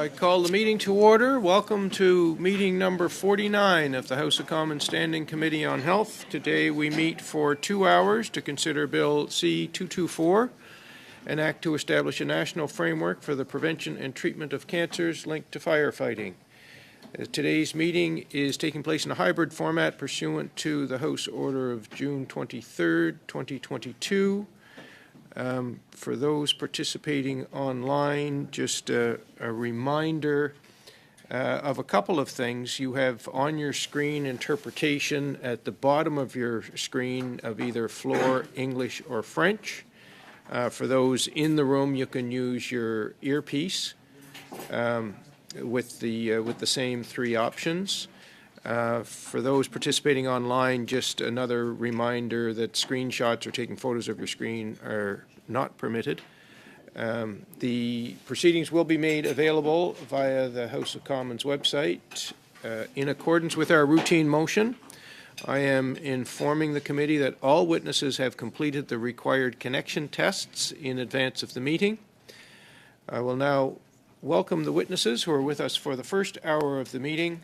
I call the meeting to order. Welcome to meeting number 49 of the House of Commons Standing Committee on Health. Today we meet for 2 hours to consider Bill C-224, an act to establish a national framework for the prevention and treatment of cancers linked to firefighting. Today's meeting is taking place in a hybrid format pursuant to the House Order of June 23rd, 2022. For those participating online, just a reminder of a couple of things. You have on your screen interpretation at the bottom of your screen of either floor, English, or French. For those in the room, you can use your earpiece with the same three options. For those participating online, just another reminder that screenshots or taking photos of your screen are not permitted. The proceedings will be made available via the House of Commons website. In accordance with our routine motion, I am informing the committee that all witnesses have completed the required connection tests in advance of the meeting. I will now welcome the witnesses who are with us for the first hour of the meeting.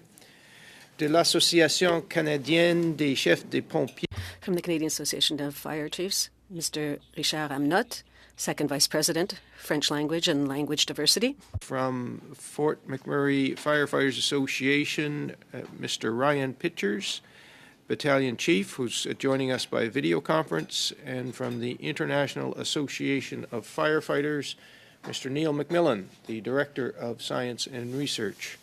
De l'Association Canadienne des Chefs des Pompiers. From the Canadian Association of Fire Chiefs, Mr. Richard Amnott, Second Vice President, French Language and Language Diversity. From Fort McMurray Firefighters Association, Mr. Ryan Pitchers, Battalion Chief, who's joining us by video conference. And from the International Association of Firefighters, Mr. Neil McMillan, the Director of Science and Research.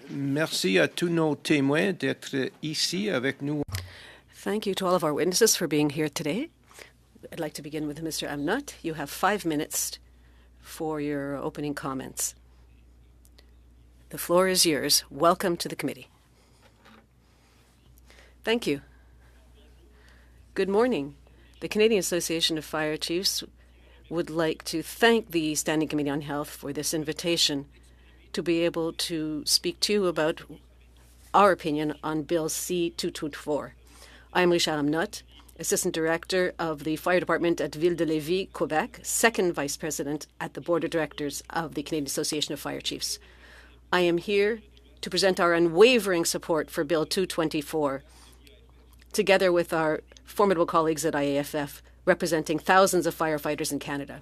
Merci à tous nos témoins d'être ici avec nous. Thank you to all of our witnesses for being here today. I'd like to begin with Mr. Amnott. You have 5 minutes for your opening comments. The floor is yours. Welcome to the committee. Thank you. Good morning. The Canadian Association of Fire Chiefs would like to thank the Standing Committee on Health for this invitation to be able to speak to you about our opinion on Bill C-224. I am Richard Amnott, Assistant Director of the Fire Department at Ville de Lévis, Quebec, Second Vice President at the Board of Directors of the Canadian Association of Fire Chiefs. I am here to present our unwavering support for Bill 224, together with our formidable colleagues at IAFF, representing thousands of firefighters in Canada.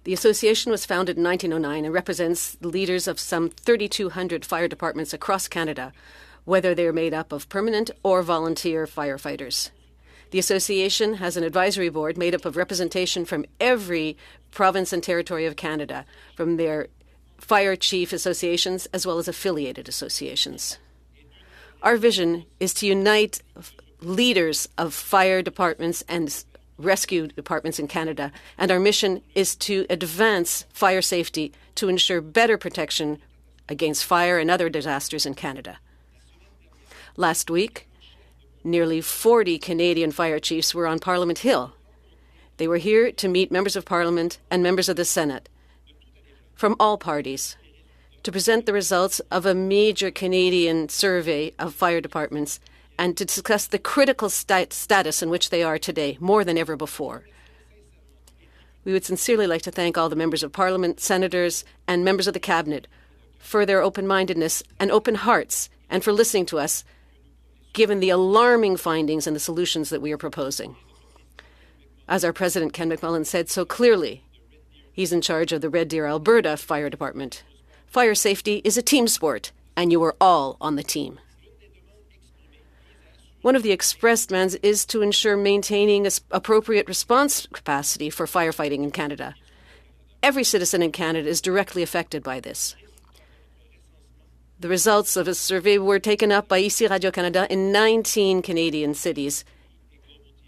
The association was founded in 1909 and represents the leaders of some 3,200 fire departments across Canada, whether they are made up of permanent or volunteer firefighters. The association has an advisory board made up of representation from every province and territory of Canada, from their fire chief associations as well as affiliated associations. Our vision is to unite leaders of fire departments and rescue departments in Canada, and our mission is to advance fire safety to ensure better protection against fire and other disasters in Canada. Last week, nearly 40 Canadian fire chiefs were on Parliament Hill. They were here to meet members of Parliament and members of the Senate from all parties to present the results of a major Canadian survey of fire departments and to discuss the critical status in which they are today, more than ever before. We would sincerely like to thank all the members of Parliament, senators, and members of the Cabinet for their open-mindedness and open hearts and for listening to us, given the alarming findings and the solutions that we are proposing. As our President, Ken McMillan, said so clearly, he's in charge of the Red Deer, Alberta Fire Department. Fire safety is a team sport, and you are all on the team. One of the expressed demands is to ensure maintaining appropriate response capacity for firefighting in Canada. Every citizen in Canada is directly affected by this. The results of a survey were taken up by ICI Radio-Canada in 19 Canadian cities,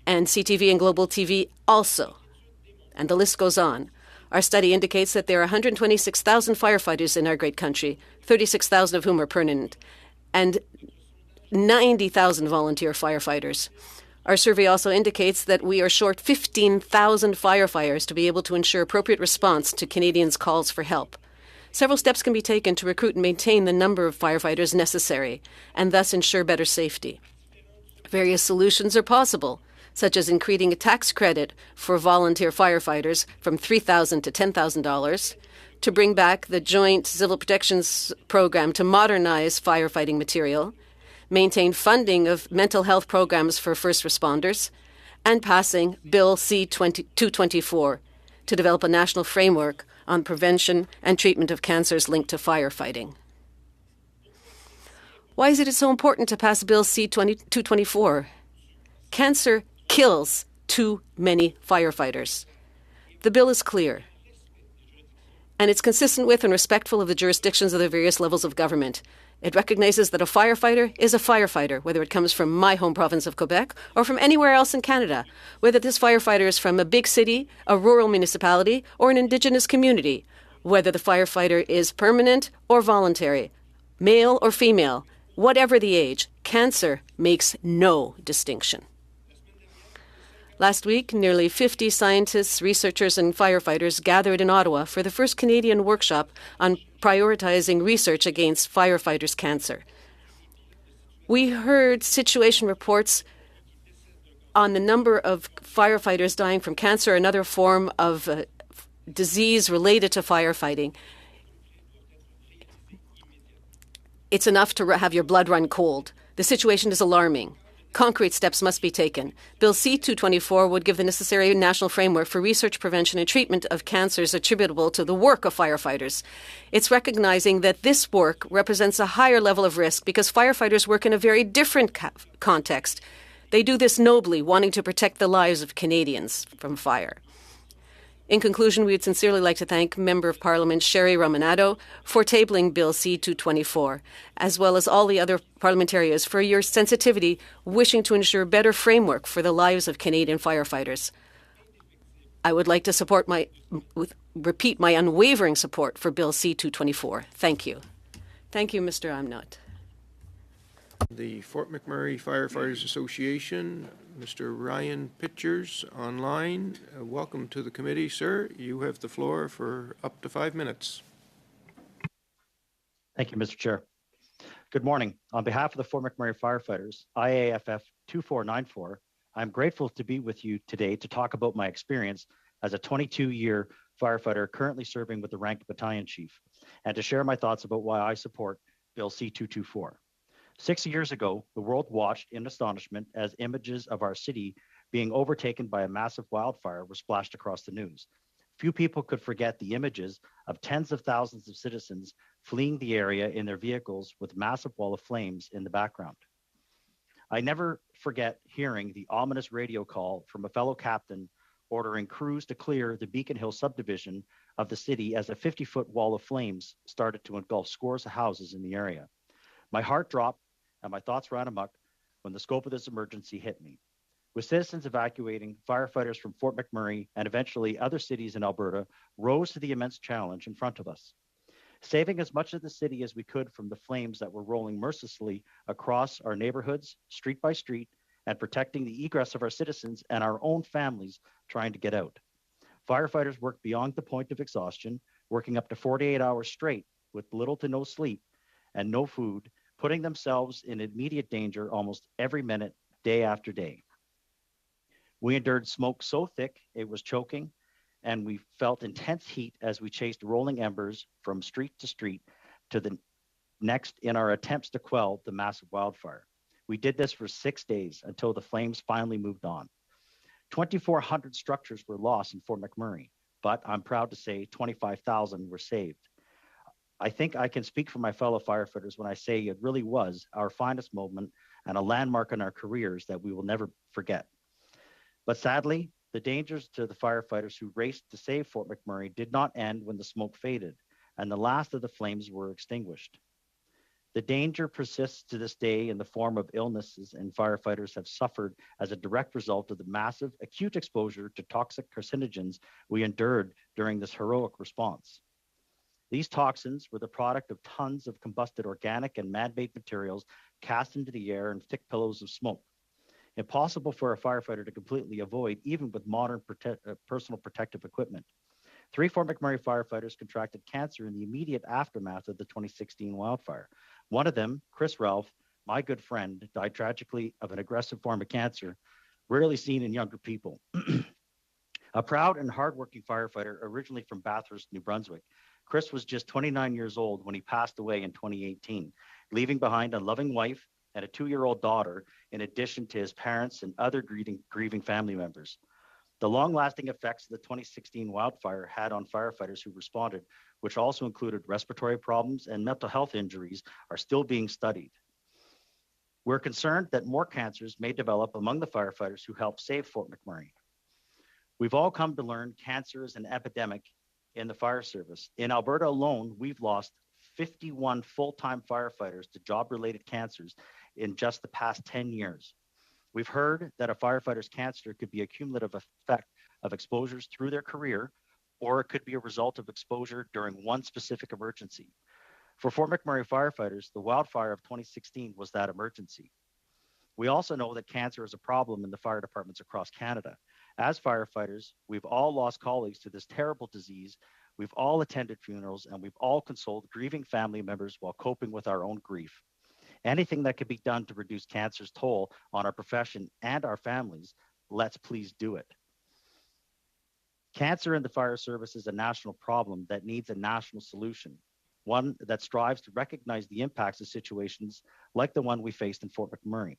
and CTV and Global TV also. And the list goes on. Our study indicates that there are 126,000 firefighters in our great country, 36,000 of whom are permanent, and 90,000 volunteer firefighters. Our survey also indicates that we are short 15,000 firefighters to be able to ensure appropriate response to Canadians' calls for help. Several steps can be taken to recruit and maintain the number of firefighters necessary and thus ensure better safety. Various solutions are possible, such as increasing a tax credit for volunteer firefighters from $3,000 to $10,000, to bring back the Joint Civil Protections Program to modernize firefighting material, maintain funding of mental health programs for first responders, and passing Bill C-224 to develop a national framework on prevention and treatment of cancers linked to firefighting. Why is it so important to pass Bill C-224? Cancer kills too many firefighters. The bill is clear, and it's consistent with and respectful of the jurisdictions of the various levels of government. It recognizes that a firefighter is a firefighter, whether it comes from my home province of Quebec or from anywhere else in Canada, whether this firefighter is from a big city, a rural municipality, or an Indigenous community, whether the firefighter is permanent or voluntary, male or female, whatever the age, cancer makes no distinction. Last week, nearly 50 scientists, researchers, and firefighters gathered in Ottawa for the first Canadian workshop on prioritizing research against firefighters' cancer. We heard situation reports on the number of firefighters dying from cancer, another form of disease related to firefighting. It's enough to have your blood run cold. The situation is alarming. Concrete steps must be taken. Bill C-224 would give the necessary national framework for research, prevention, and treatment of cancers attributable to the work of firefighters. It's recognizing that this work represents a higher level of risk because firefighters work in a very different context. They do this nobly, wanting to protect the lives of Canadians from fire. In conclusion, we would sincerely like to thank Member of Parliament Sherry Romanado for tabling Bill C-224, as well as all the other parliamentarians for your sensitivity, wishing to ensure better framework for the lives of Canadian firefighters. I would like to repeat my unwavering support for Bill C-224. Thank you. Thank you, Mr. Amnott. The Fort McMurray Firefighters Association, Mr. Ryan Pitchers online. Welcome to the committee, sir. You have the floor for up to 5 minutes. Thank you, Mr. Chair. Good morning. On behalf of the Fort McMurray Firefighters, IAFF 2494, I'm grateful to be with you today to talk about my experience as a 22-year firefighter currently serving with the rank of battalion chief, and to share my thoughts about why I support Bill C-224. 6 years ago, the world watched in astonishment as images of our city being overtaken by a massive wildfire were splashed across the news. Few people could forget the images of tens of thousands of citizens fleeing the area in their vehicles with massive wall of flames in the background. I never forget hearing the ominous radio call from a fellow captain ordering crews to clear the Beacon Hill subdivision of the city as a 50-foot wall of flames started to engulf scores of houses in the area. My heart dropped and my thoughts ran amok when the scope of this emergency hit me. With citizens evacuating, firefighters from Fort McMurray and eventually other cities in Alberta rose to the immense challenge in front of us. Saving as much of the city as we could from the flames that were rolling mercilessly across our neighborhoods, street by street, and protecting the egress of our citizens and our own families trying to get out. Firefighters worked beyond the point of exhaustion, working up to 48 hours straight with little to no sleep and no food, putting themselves in immediate danger almost every minute, day after day. We endured smoke so thick it was choking, and we felt intense heat as we chased rolling embers from street to street to the next in our attempts to quell the massive wildfire. We did this for 6 days until the flames finally moved on. 2,400 structures were lost in Fort McMurray, but I'm proud to say 25,000 were saved. I think I can speak for my fellow firefighters when I say it really was our finest moment and a landmark in our careers that we will never forget. But sadly, the dangers to the firefighters who raced to save Fort McMurray did not end when the smoke faded and the last of the flames were extinguished. The danger persists to this day in the form of illnesses, and firefighters have suffered as a direct result of the massive acute exposure to toxic carcinogens we endured during this heroic response. These toxins were the product of tons of combusted organic and man-made materials cast into the air in thick pillows of smoke. Impossible for a firefighter to completely avoid, even with modern personal protective equipment. 3 Fort McMurray firefighters contracted cancer in the immediate aftermath of the 2016 wildfire. One of them, Chris Ralph, my good friend, died tragically of an aggressive form of cancer rarely seen in younger people. A proud and hardworking firefighter originally from Bathurst, New Brunswick, Chris was just 29 years old when he passed away in 2018, leaving behind a loving wife and a 2-year-old daughter, in addition to his parents and other grieving family members. The long-lasting effects of the 2016 wildfire had on firefighters who responded, which also included respiratory problems and mental health injuries, are still being studied. We're concerned that more cancers may develop among the firefighters who helped save Fort McMurray. We've all come to learn cancer is an epidemic in the fire service. In Alberta alone, we've lost 51 full-time firefighters to job-related cancers in just the past 10 years. We've heard that a firefighter's cancer could be a cumulative effect of exposures through their career, or it could be a result of exposure during one specific emergency. For Fort McMurray firefighters, the wildfire of 2016 was that emergency. We also know that cancer is a problem in the fire departments across Canada. As firefighters, we've all lost colleagues to this terrible disease. We've all attended funerals, and we've all consoled grieving family members while coping with our own grief. Anything that can be done to reduce cancer's toll on our profession and our families, let's please do it. Cancer in the fire service is a national problem that needs a national solution, one that strives to recognize the impacts of situations like the one we faced in Fort McMurray,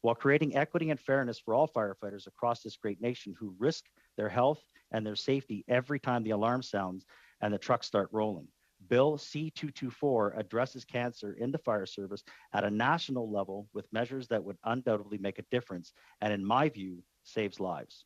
while creating equity and fairness for all firefighters across this great nation who risk their health and their safety every time the alarm sounds and the trucks start rolling. Bill C-224 addresses cancer in the fire service at a national level with measures that would undoubtedly make a difference and, in my view, saves lives.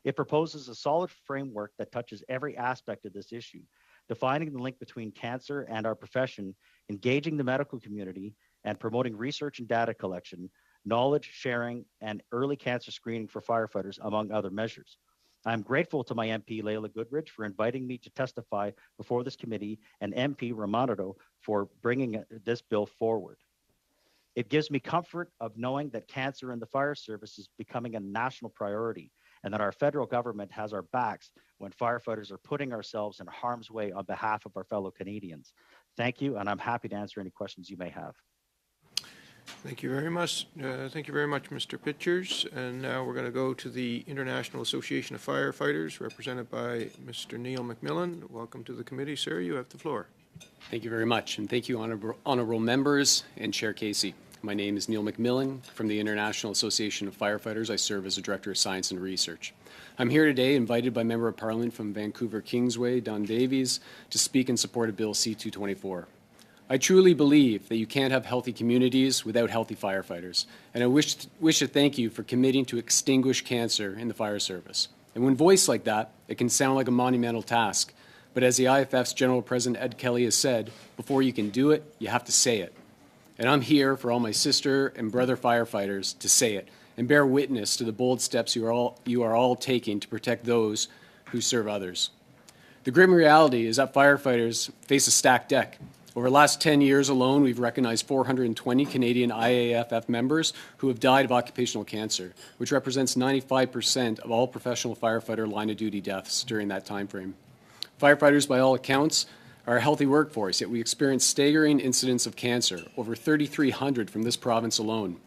It proposes a solid framework that touches every aspect of this issue, defining the link between cancer and our profession, engaging the medical community, and promoting research and data collection, knowledge sharing, and early cancer screening for firefighters, among other measures. I'm grateful to my MP, Leila Goodridge, for inviting me to testify before this committee, and MP Ramonado for bringing this bill forward. It gives me comfort of knowing that cancer in the fire service is becoming a national priority and that our federal government has our backs when firefighters are putting ourselves in harm's way on behalf of our fellow Canadians. Thank you, and I'm happy to answer any questions you may have. Thank you very much. Mr. Pitchers. And now we're going to go to the International Association of Firefighters, represented by Mr. Neil McMillan. Welcome to the committee, sir. You have the floor. Thank you very much, and thank you, honorable members and Chair Casey. My name is Neil McMillan from the International Association of Firefighters. I serve as the Director of Science and Research. I'm here today invited by Member of Parliament from Vancouver Kingsway, Don Davies, to speak in support of Bill C-224. I truly believe that you can't have healthy communities without healthy firefighters, and I wish to thank you for committing to extinguish cancer in the fire service. And when voiced like that, it can sound like a monumental task, but as the IFF's General President Ed Kelly has said, before you can do it, you have to say it. And I'm here for all my sister and brother firefighters to say it and bear witness to the bold steps you are all taking to protect those who serve others. The grim reality is that firefighters face a stacked deck. Over the last 10 years alone, we've recognized 420 Canadian IAFF members who have died of occupational cancer, which represents 95% of all professional firefighter line-of-duty deaths during that time frame. Firefighters, by all accounts, are a healthy workforce, yet we experience staggering incidents of cancer, over 3,300 from this province alone.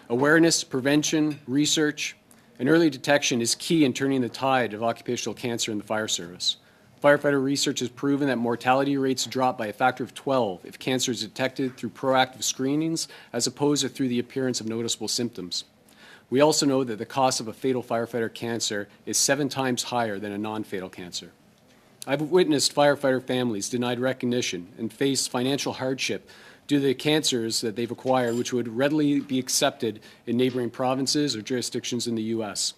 Awareness, prevention, research, and early detection is key in turning the tide of occupational cancer in the fire service. Firefighter research has proven that mortality rates drop by a factor of 12 if cancer is detected through proactive screenings as opposed to through the appearance of noticeable symptoms. We also know that the cost of a fatal firefighter cancer is 7 times higher than a non-fatal cancer. I've witnessed firefighter families denied recognition and face financial hardship due to the cancers that they've acquired, which would readily be accepted in neighboring provinces or jurisdictions in the U.S.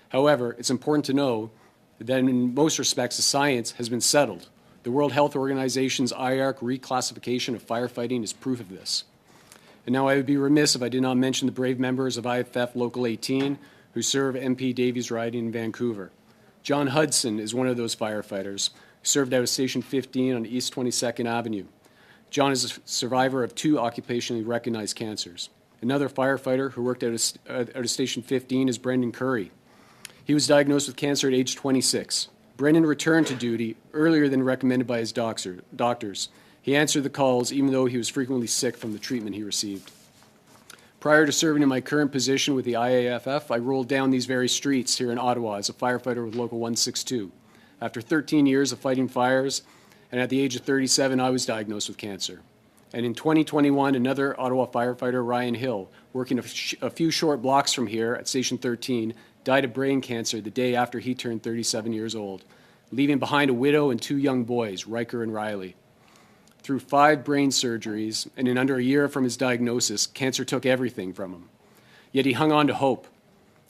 However, it's important to know that in most respects, the science has been settled. The World Health Organization's IARC reclassification of firefighting is proof of this. And now I would be remiss if I did not mention the brave members of IFF Local 18 who serve MP Davies' riding in Vancouver. John Hudson is one of those firefighters who served out of Station 15 on East 22nd Avenue. John is a survivor of 2 occupationally recognized cancers. Another firefighter who worked out of Station 15 is Brendan Curry. He was diagnosed with cancer at age 26. Brendan returned to duty earlier than recommended by his doctors. He answered the calls even though he was frequently sick from the treatment he received. Prior to serving in my current position with the IAFF, I rolled down these very streets here in Ottawa as a firefighter with Local 162. After 13 years of fighting fires, and at the age of 37, I was diagnosed with cancer. And in 2021, another Ottawa firefighter, Ryan Hill, working a few short blocks from here at Station 13, died of brain cancer the day after he turned 37 years old, leaving behind a widow and 2 young boys, Riker and Riley. Through 5 brain surgeries, and in under a year from his diagnosis, cancer took everything from him. Yet he hung on to hope.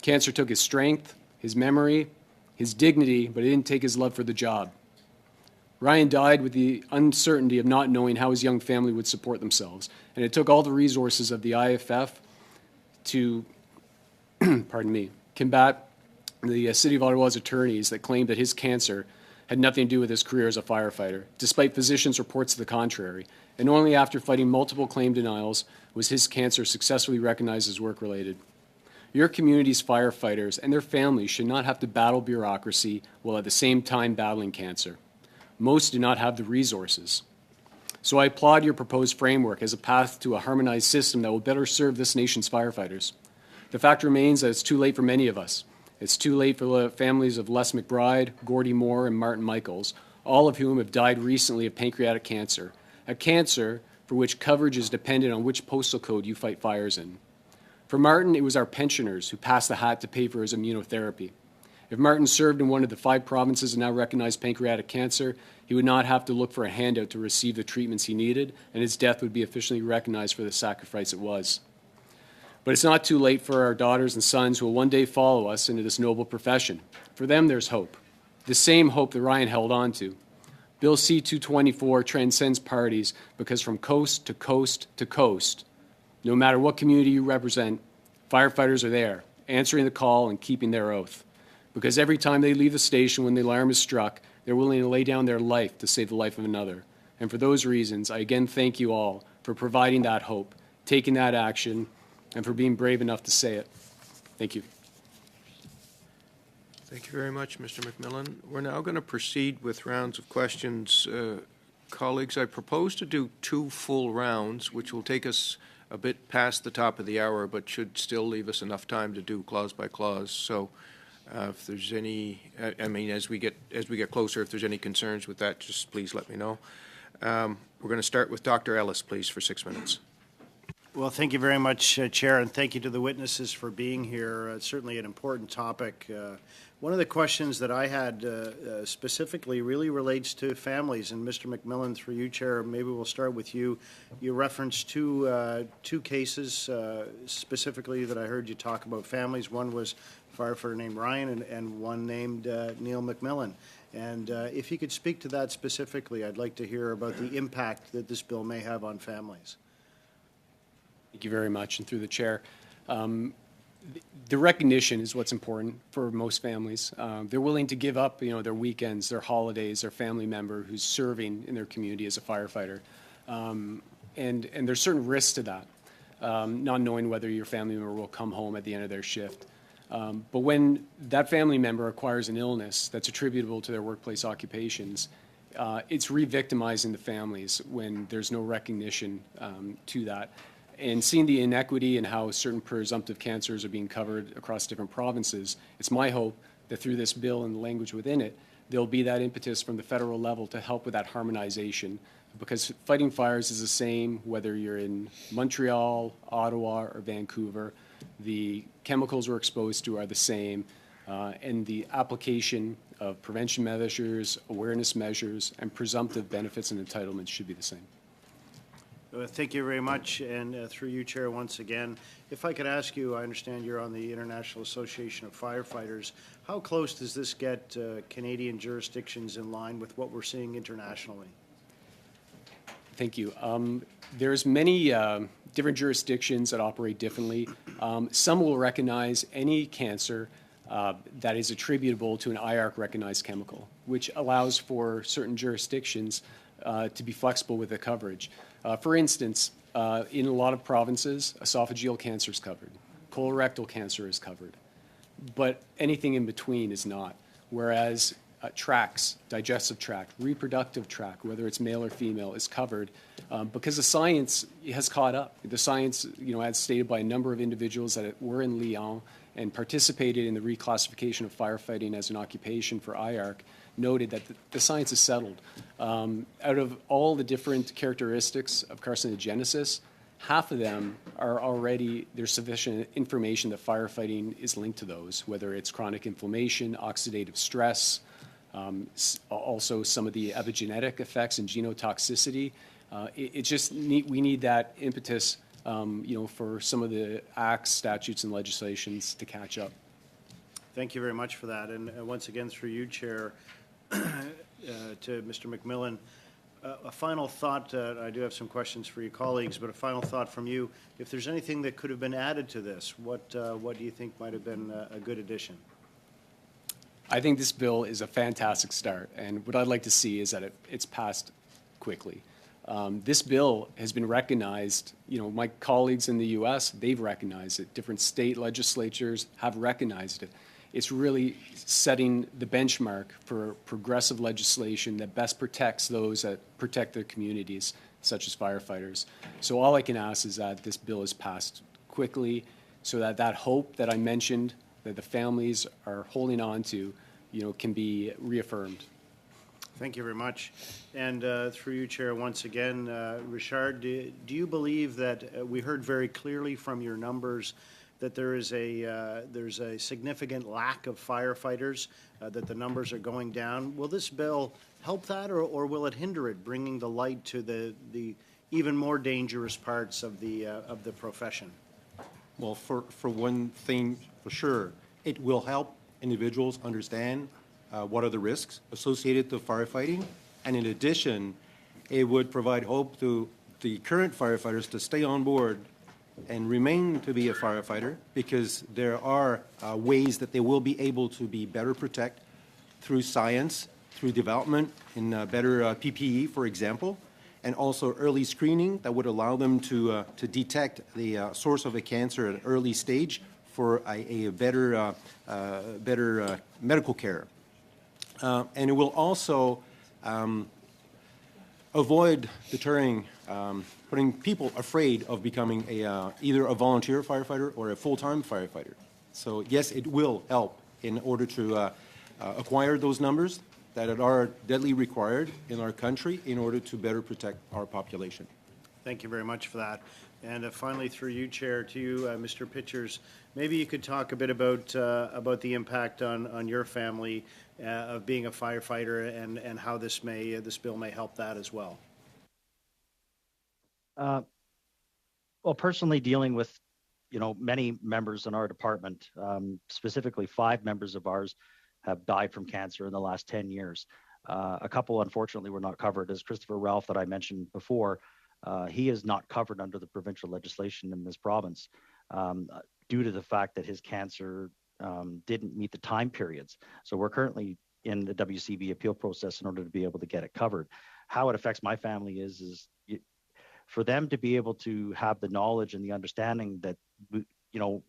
Cancer took his strength, his memory, his dignity, but it didn't take his love for the job. Ryan died with the uncertainty of not knowing how his young family would support themselves, and it took all the resources of the IFF to, combat the City of Ottawa's attorneys that claimed that his cancer had nothing to do with his career as a firefighter, despite physicians' reports to the contrary. And only after fighting multiple claim denials was his cancer successfully recognized as work-related. Your community's firefighters and their families should not have to battle bureaucracy while at the same time battling cancer. Most do not have the resources. So I applaud your proposed framework as a path to a harmonized system that will better serve this nation's firefighters. The fact remains that it's too late for many of us. It's too late for the families of Les McBride, Gordy Moore, and Martin Michaels, all of whom have died recently of pancreatic cancer, a cancer for which coverage is dependent on which postal code you fight fires in. For Martin, it was our pensioners who passed the hat to pay for his immunotherapy. If Martin served in one of the 5 provinces and now recognized pancreatic cancer, he would not have to look for a handout to receive the treatments he needed, and his death would be officially recognized for the sacrifice it was. But it's not too late for our daughters and sons who will one day follow us into this noble profession. For them, there's hope, the same hope that Ryan held on to. Bill C-224 transcends parties because from coast to coast to coast, no matter what community you represent, firefighters are there, answering the call and keeping their oath. Because every time they leave the station when the alarm is struck, they're willing to lay down their life to save the life of another. And for those reasons, I again thank you all for providing that hope, taking that action, and for being brave enough to say it. Thank you. Thank you very much, Mr. McMillan. We're now going to proceed with rounds of questions. Colleagues, I propose to do 2 full rounds, which will take us a bit past the top of the hour, but should still leave us enough time to do clause by clause. So if there's any, as we get closer, if there's any concerns with that, just please let me know. We're going to start with Dr. Ellis, please, for 6 minutes. Well, thank you very much, Chair, and thank you to the witnesses for being here. It's certainly an important topic. One of the questions that I had specifically really relates to families, and Mr. McMillan, through you, Chair, maybe we'll start with you. You referenced two cases specifically that I heard you talk about families. One was a firefighter named Ryan and one named Neil McMillan. And if you could speak to that specifically, I'd like to hear about the impact that this bill may have on families. Thank you very much, and through the chair. The recognition is what's important for most families. They're willing to give up, their weekends, their holidays, their family member who's serving in their community as a firefighter. And there's certain risks to that, not knowing whether your family member will come home at the end of their shift. But when that family member acquires an illness that's attributable to their workplace occupations, it's re-victimizing the families when there's no recognition to that. And seeing the inequity in how certain presumptive cancers are being covered across different provinces, it's my hope that through this bill and the language within it, there'll be that impetus from the federal level to help with that harmonization. Because fighting fires is the same whether you're in Montreal, Ottawa, or Vancouver. The chemicals we're exposed to are the same, and the application of prevention measures, awareness measures, and presumptive benefits and entitlements should be the same. Thank you very much, and through you, Chair, once again, if I could ask you, I understand you're on the International Association of Firefighters. How close does this get Canadian jurisdictions in line with what we're seeing internationally? Thank you. There's many different jurisdictions that operate differently. Some will recognize any cancer that is attributable to an IARC-recognized chemical, which allows for certain jurisdictions to be flexible with the coverage. For instance, in a lot of provinces, esophageal cancer is covered, colorectal cancer is covered, but anything in between is not. Whereas tracts, digestive tract, reproductive tract, whether it's male or female, is covered because the science has caught up. The science, as stated by a number of individuals that were in Lyon and participated in the reclassification of firefighting as an occupation for IARC, noted that the science is settled. Out of all the different characteristics of carcinogenesis, half of them are already, there's sufficient information that firefighting is linked to those, whether it's chronic inflammation, oxidative stress, also some of the epigenetic effects and genotoxicity. We need that impetus, for some of the acts, statutes, and legislations to catch up. Thank you very much for that. And once again, through you, Chair, to Mr. McMillan, a final thought. I do have some questions for your colleagues, but a final thought from you. If there's anything that could have been added to this, what do you think might have been a good addition? I think this bill is a fantastic start, and what I'd like to see is that it's passed quickly. This bill has been recognized, my colleagues in the U.S., they've recognized it. Different state legislatures have recognized it. It's really setting the benchmark for progressive legislation that best protects those that protect their communities, such as firefighters. So all I can ask is that this bill is passed quickly so that hope that I mentioned that the families are holding on to, can be reaffirmed. Thank you very much. And through you, Chair, once again, Richard, do you believe that we heard very clearly from your numbers that there's a significant lack of firefighters, that the numbers are going down? Will this bill help that, or will it hinder it, bringing the light to the even more dangerous parts of the profession? Well, for one thing, for sure, it will help individuals understand what are the risks associated to firefighting, and in addition, it would provide hope to the current firefighters to stay on board and remain to be a firefighter, because there are ways that they will be able to be better protected through science, through development in better PPE, for example, and also early screening that would allow them to detect the source of a cancer at an early stage for a better medical care. And it will also avoid deterring, putting people afraid of becoming either a volunteer firefighter or a full-time firefighter. So yes, it will help in order to acquire those numbers that are deadly required in our country in order to better protect our population. Thank you very much for that. And finally, through you, Chair, to you, Mr. Pitchers, maybe you could talk a bit about the impact on your family of being a firefighter, and how this bill may help that as well. Well, personally, dealing with many members in our department, specifically 5 members of ours have died from cancer in the last 10 years. A couple, unfortunately, were not covered. As Christopher Ralph that I mentioned before, he is not covered under the provincial legislation in this province due to the fact that his cancer didn't meet the time periods. So we're currently in the WCB appeal process in order to be able to get it covered. How it affects my family is for them to be able to have the knowledge and the understanding that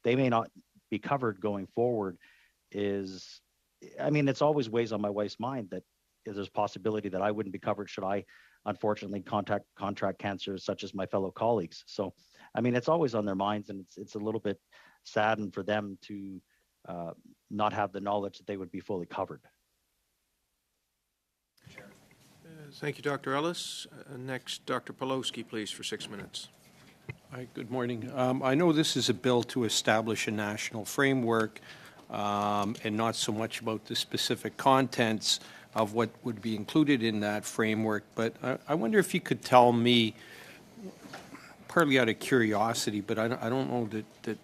they may not be covered going forward is, it's always weighs on my wife's mind that there's a possibility that I wouldn't be covered should I unfortunately contract cancer such as my fellow colleagues. So it's always on their minds, and it's a little bit saddened for them to not have the knowledge that they would be fully covered. Thank you, Dr. Ellis. Next, Dr. Pawlowski, please, for 6 minutes. Hi, good morning. I know this is a bill to establish a national framework and not so much about the specific contents of what would be included in that framework, but I wonder if you could tell me, partly out of curiosity, but I don't know the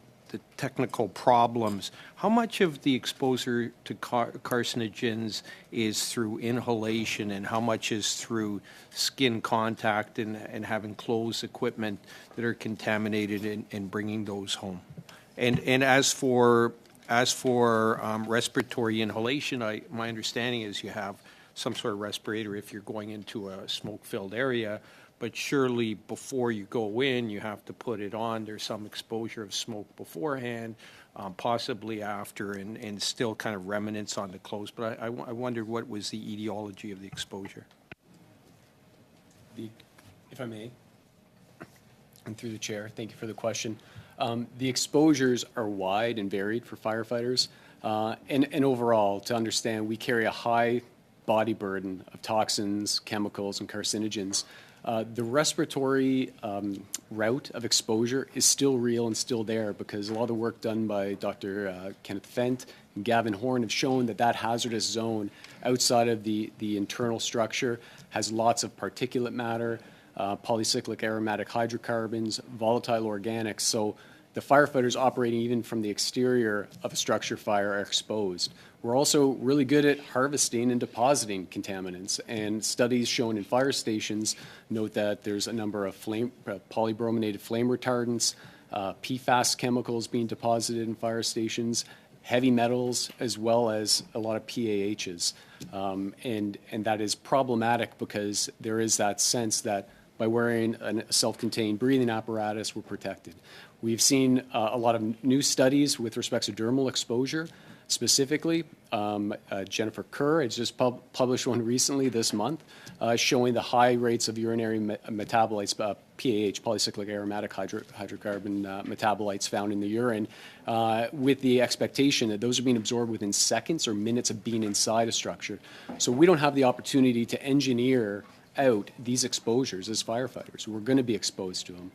technical problems, how much of the exposure to carcinogens is through inhalation and how much is through skin contact and having closed equipment that are contaminated and bringing those home? And as for respiratory inhalation, my understanding is you have some sort of respirator if you're going into a smoke-filled area. But surely before you go in, you have to put it on. There's some exposure of smoke beforehand, possibly after, and still kind of remnants on the clothes. But I wondered what was the etiology of the exposure. If I may, and through the chair, thank you for the question. The exposures are wide and varied for firefighters. And overall, to understand, we carry a high body burden of toxins, chemicals, and carcinogens. The respiratory route of exposure is still real and still there because a lot of the work done by Dr. Kenneth Fent and Gavin Horn have shown that that hazardous zone outside of the internal structure has lots of particulate matter, polycyclic aromatic hydrocarbons, volatile organics. So the firefighters operating even from the exterior of a structure fire are exposed. We're also really good at harvesting and depositing contaminants, and studies shown in fire stations note that there's a number of polybrominated flame retardants, PFAS chemicals being deposited in fire stations, heavy metals, as well as a lot of PAHs. And that is problematic because there is that sense that by wearing a self-contained breathing apparatus, we're protected. We've seen a lot of new studies with respect to dermal exposure. Specifically, Jennifer Kerr has just published one recently this month showing the high rates of urinary metabolites, PAH, polycyclic aromatic hydrocarbon metabolites found in the urine, with the expectation that those are being absorbed within seconds or minutes of being inside a structure. So we don't have the opportunity to engineer out these exposures as firefighters. We're going to be exposed to them.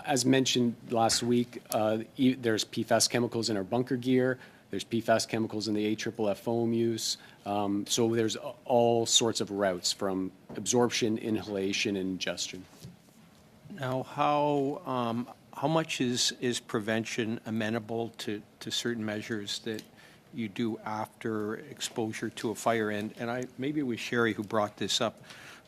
As mentioned last week, there's PFAS chemicals in our bunker gear. There's PFAS chemicals in the AFFF foam use. So there's all sorts of routes from absorption, inhalation, and ingestion. Now, how much is prevention amenable to certain measures that you do after exposure to a fire? And maybe it was Sherry who brought this up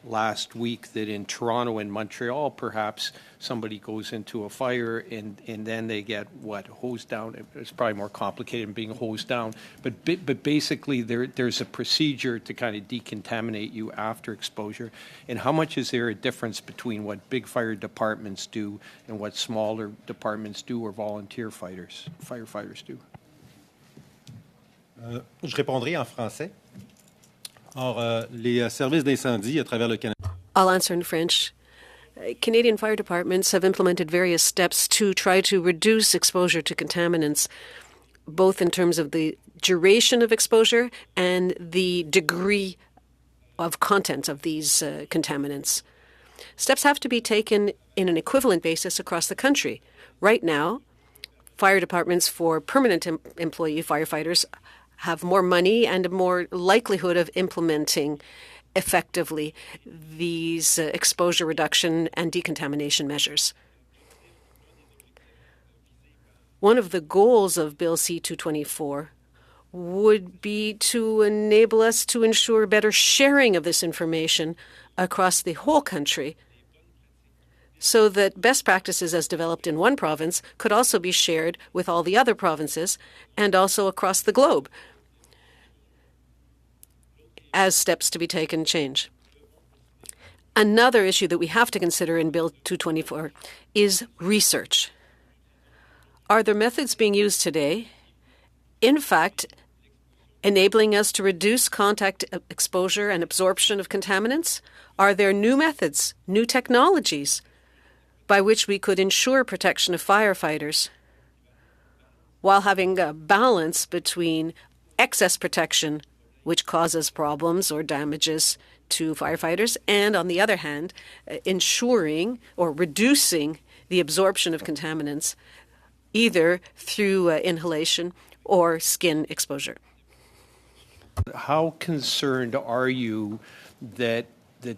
last week, that in Toronto and Montreal, perhaps somebody goes into a fire and then they get hosed down. It's probably more complicated than being hosed down, but basically there's a procedure to kind of decontaminate you after exposure. And how much is there a difference between what big fire departments do and what smaller departments do or volunteer firefighters do? Je répondrai en français. Or, les services d'incendie à travers le Canada. I'll answer in French. Canadian fire departments have implemented various steps to try to reduce exposure to contaminants, both in terms of the duration of exposure and the degree of content of these contaminants. Steps have to be taken in an equivalent basis across the country. Right now, fire departments for permanent employee firefighters have more money and more likelihood of implementing effectively these exposure reduction and decontamination measures. One of the goals of Bill C-224 would be to enable us to ensure better sharing of this information across the whole country, so that best practices as developed in one province could also be shared with all the other provinces and also across the globe as steps to be taken change. Another issue that we have to consider in Bill 224 is research. Are there methods being used today, in fact, enabling us to reduce contact exposure and absorption of contaminants? Are there new methods, new technologies by which we could ensure protection of firefighters while having a balance between excess protection, which causes problems or damages to firefighters, and on the other hand, ensuring or reducing the absorption of contaminants either through inhalation or skin exposure? How concerned are you that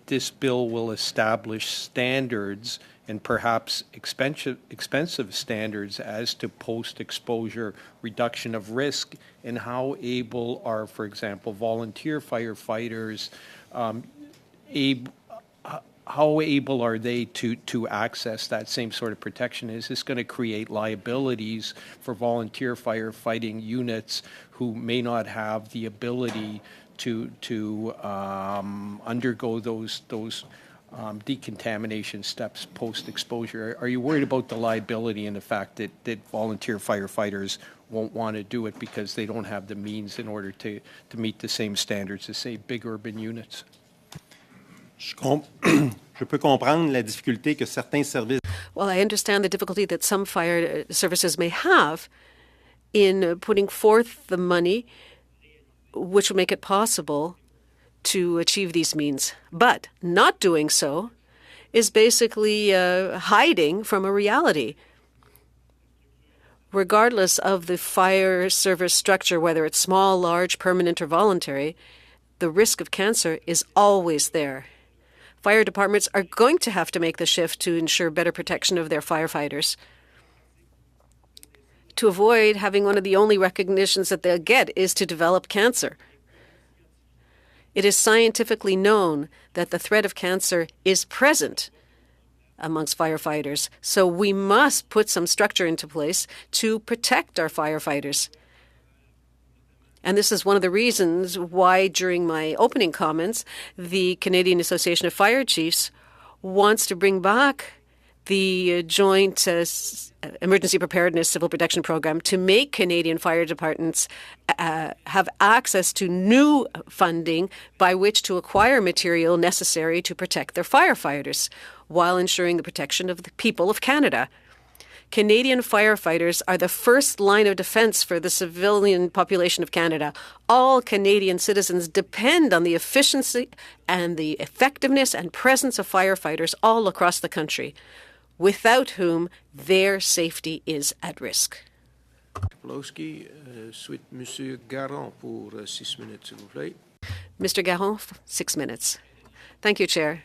this bill will establish standards and perhaps expensive standards as to post-exposure reduction of risk, and how able are, for example, volunteer firefighters, how able are they to access that same sort of protection? Is this going to create liabilities for volunteer firefighting units who may not have the ability to undergo those decontamination steps post-exposure? Are you worried about the liability and the fact that volunteer firefighters won't want to do it because they don't have the means in order to meet the same standards as, say, big urban units? Je peux comprendre la difficulté que certains services. Well, I understand the difficulty that some fire services may have in putting forth the money which would make it possible to achieve these means. But not doing so is basically hiding from a reality. Regardless of the fire service structure, whether it's small, large, permanent, or voluntary, the risk of cancer is always there. Fire departments are going to have to make the shift to ensure better protection of their firefighters, to avoid having one of the only recognitions that they'll get is to develop cancer. It is scientifically known that the threat of cancer is present amongst firefighters, so we must put some structure into place to protect our firefighters. And this is one of the reasons why, during my opening comments, the Canadian Association of Fire Chiefs wants to bring back the Joint Emergency Preparedness Civil Protection Program to make Canadian fire departments have access to new funding by which to acquire material necessary to protect their firefighters while ensuring the protection of the people of Canada. Canadian firefighters are the first line of defense for the civilian population of Canada. All Canadian citizens depend on the efficiency and the effectiveness and presence of firefighters all across the country, without whom their safety is at risk. Pawlowski, suite Monsieur Garon pour 6 minutes, s'il vous plaît. Mr. Garon, 6 minutes. Thank you, Chair.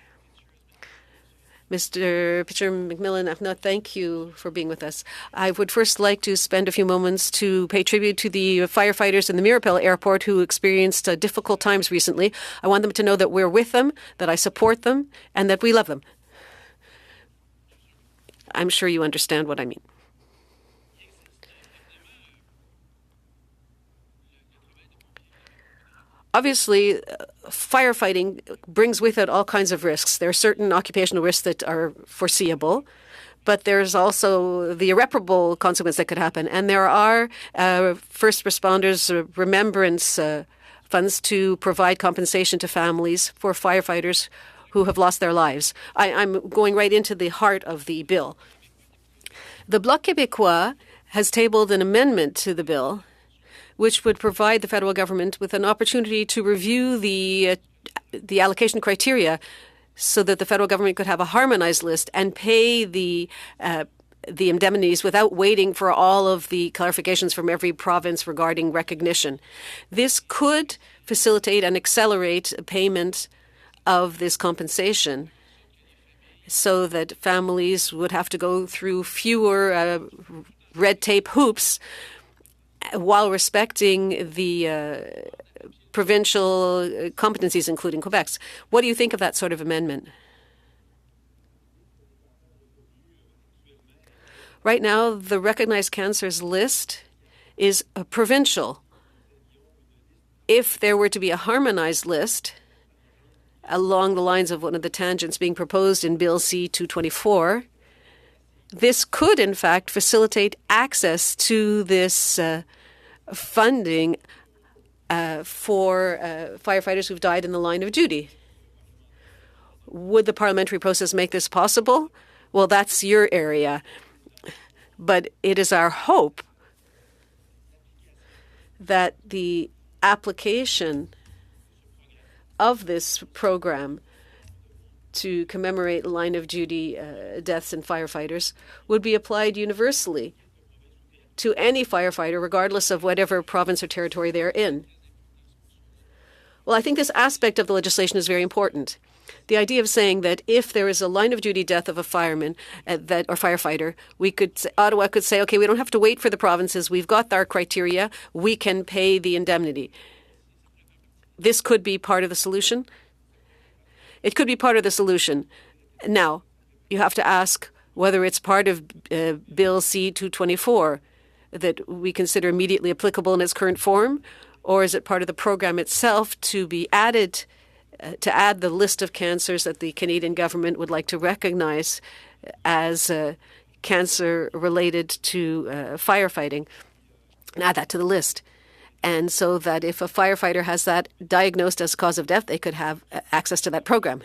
Mr. Pitcher McMillan, thank you for being with us. I would first like to spend a few moments to pay tribute to the firefighters in the Mirabel Airport who experienced difficult times recently. I want them to know that we're with them, that I support them, and that we love them. I'm sure you understand what I mean. Obviously, firefighting brings with it all kinds of risks. There are certain occupational risks that are foreseeable, but there's also the irreparable consequence that could happen. And there are first responders remembrance funds to provide compensation to families for firefighters who have lost their lives. I'm going right into the heart of the bill. The Bloc Québécois has tabled an amendment to the bill which would provide the federal government with an opportunity to review the allocation criteria so that the federal government could have a harmonized list and pay the indemnities without waiting for all of the clarifications from every province regarding recognition. This could facilitate and accelerate payment of this compensation so that families would have to go through fewer red tape hoops while respecting the provincial competencies, including Quebec's. What do you think of that sort of amendment? Right now, the recognized cancers list is provincial. If there were to be a harmonized list along the lines of one of the tangents being proposed in Bill C-224, this could, in fact, facilitate access to this funding for firefighters who've died in the line of duty. Would the parliamentary process make this possible? Well, that's your area. But it is our hope that the application of this program to commemorate line of duty deaths in firefighters would be applied universally to any firefighter, regardless of whatever province or territory they're in. Well, I think this aspect of the legislation is very important. The idea of saying that if there is a line of duty death of a fireman or firefighter, Ottawa could say, okay, we don't have to wait for the provinces. We've got our criteria. We can pay the indemnity. This could be part of the solution. It could be part of the solution. Now, you have to ask whether it's part of Bill C-224 that we consider immediately applicable in its current form, Or is it part of the program itself to be added, to add the list of cancers that the Canadian government would like to recognize as cancer related to firefighting, and add that to the list? And so that if a firefighter has that diagnosed as cause of death, they could have access to that program.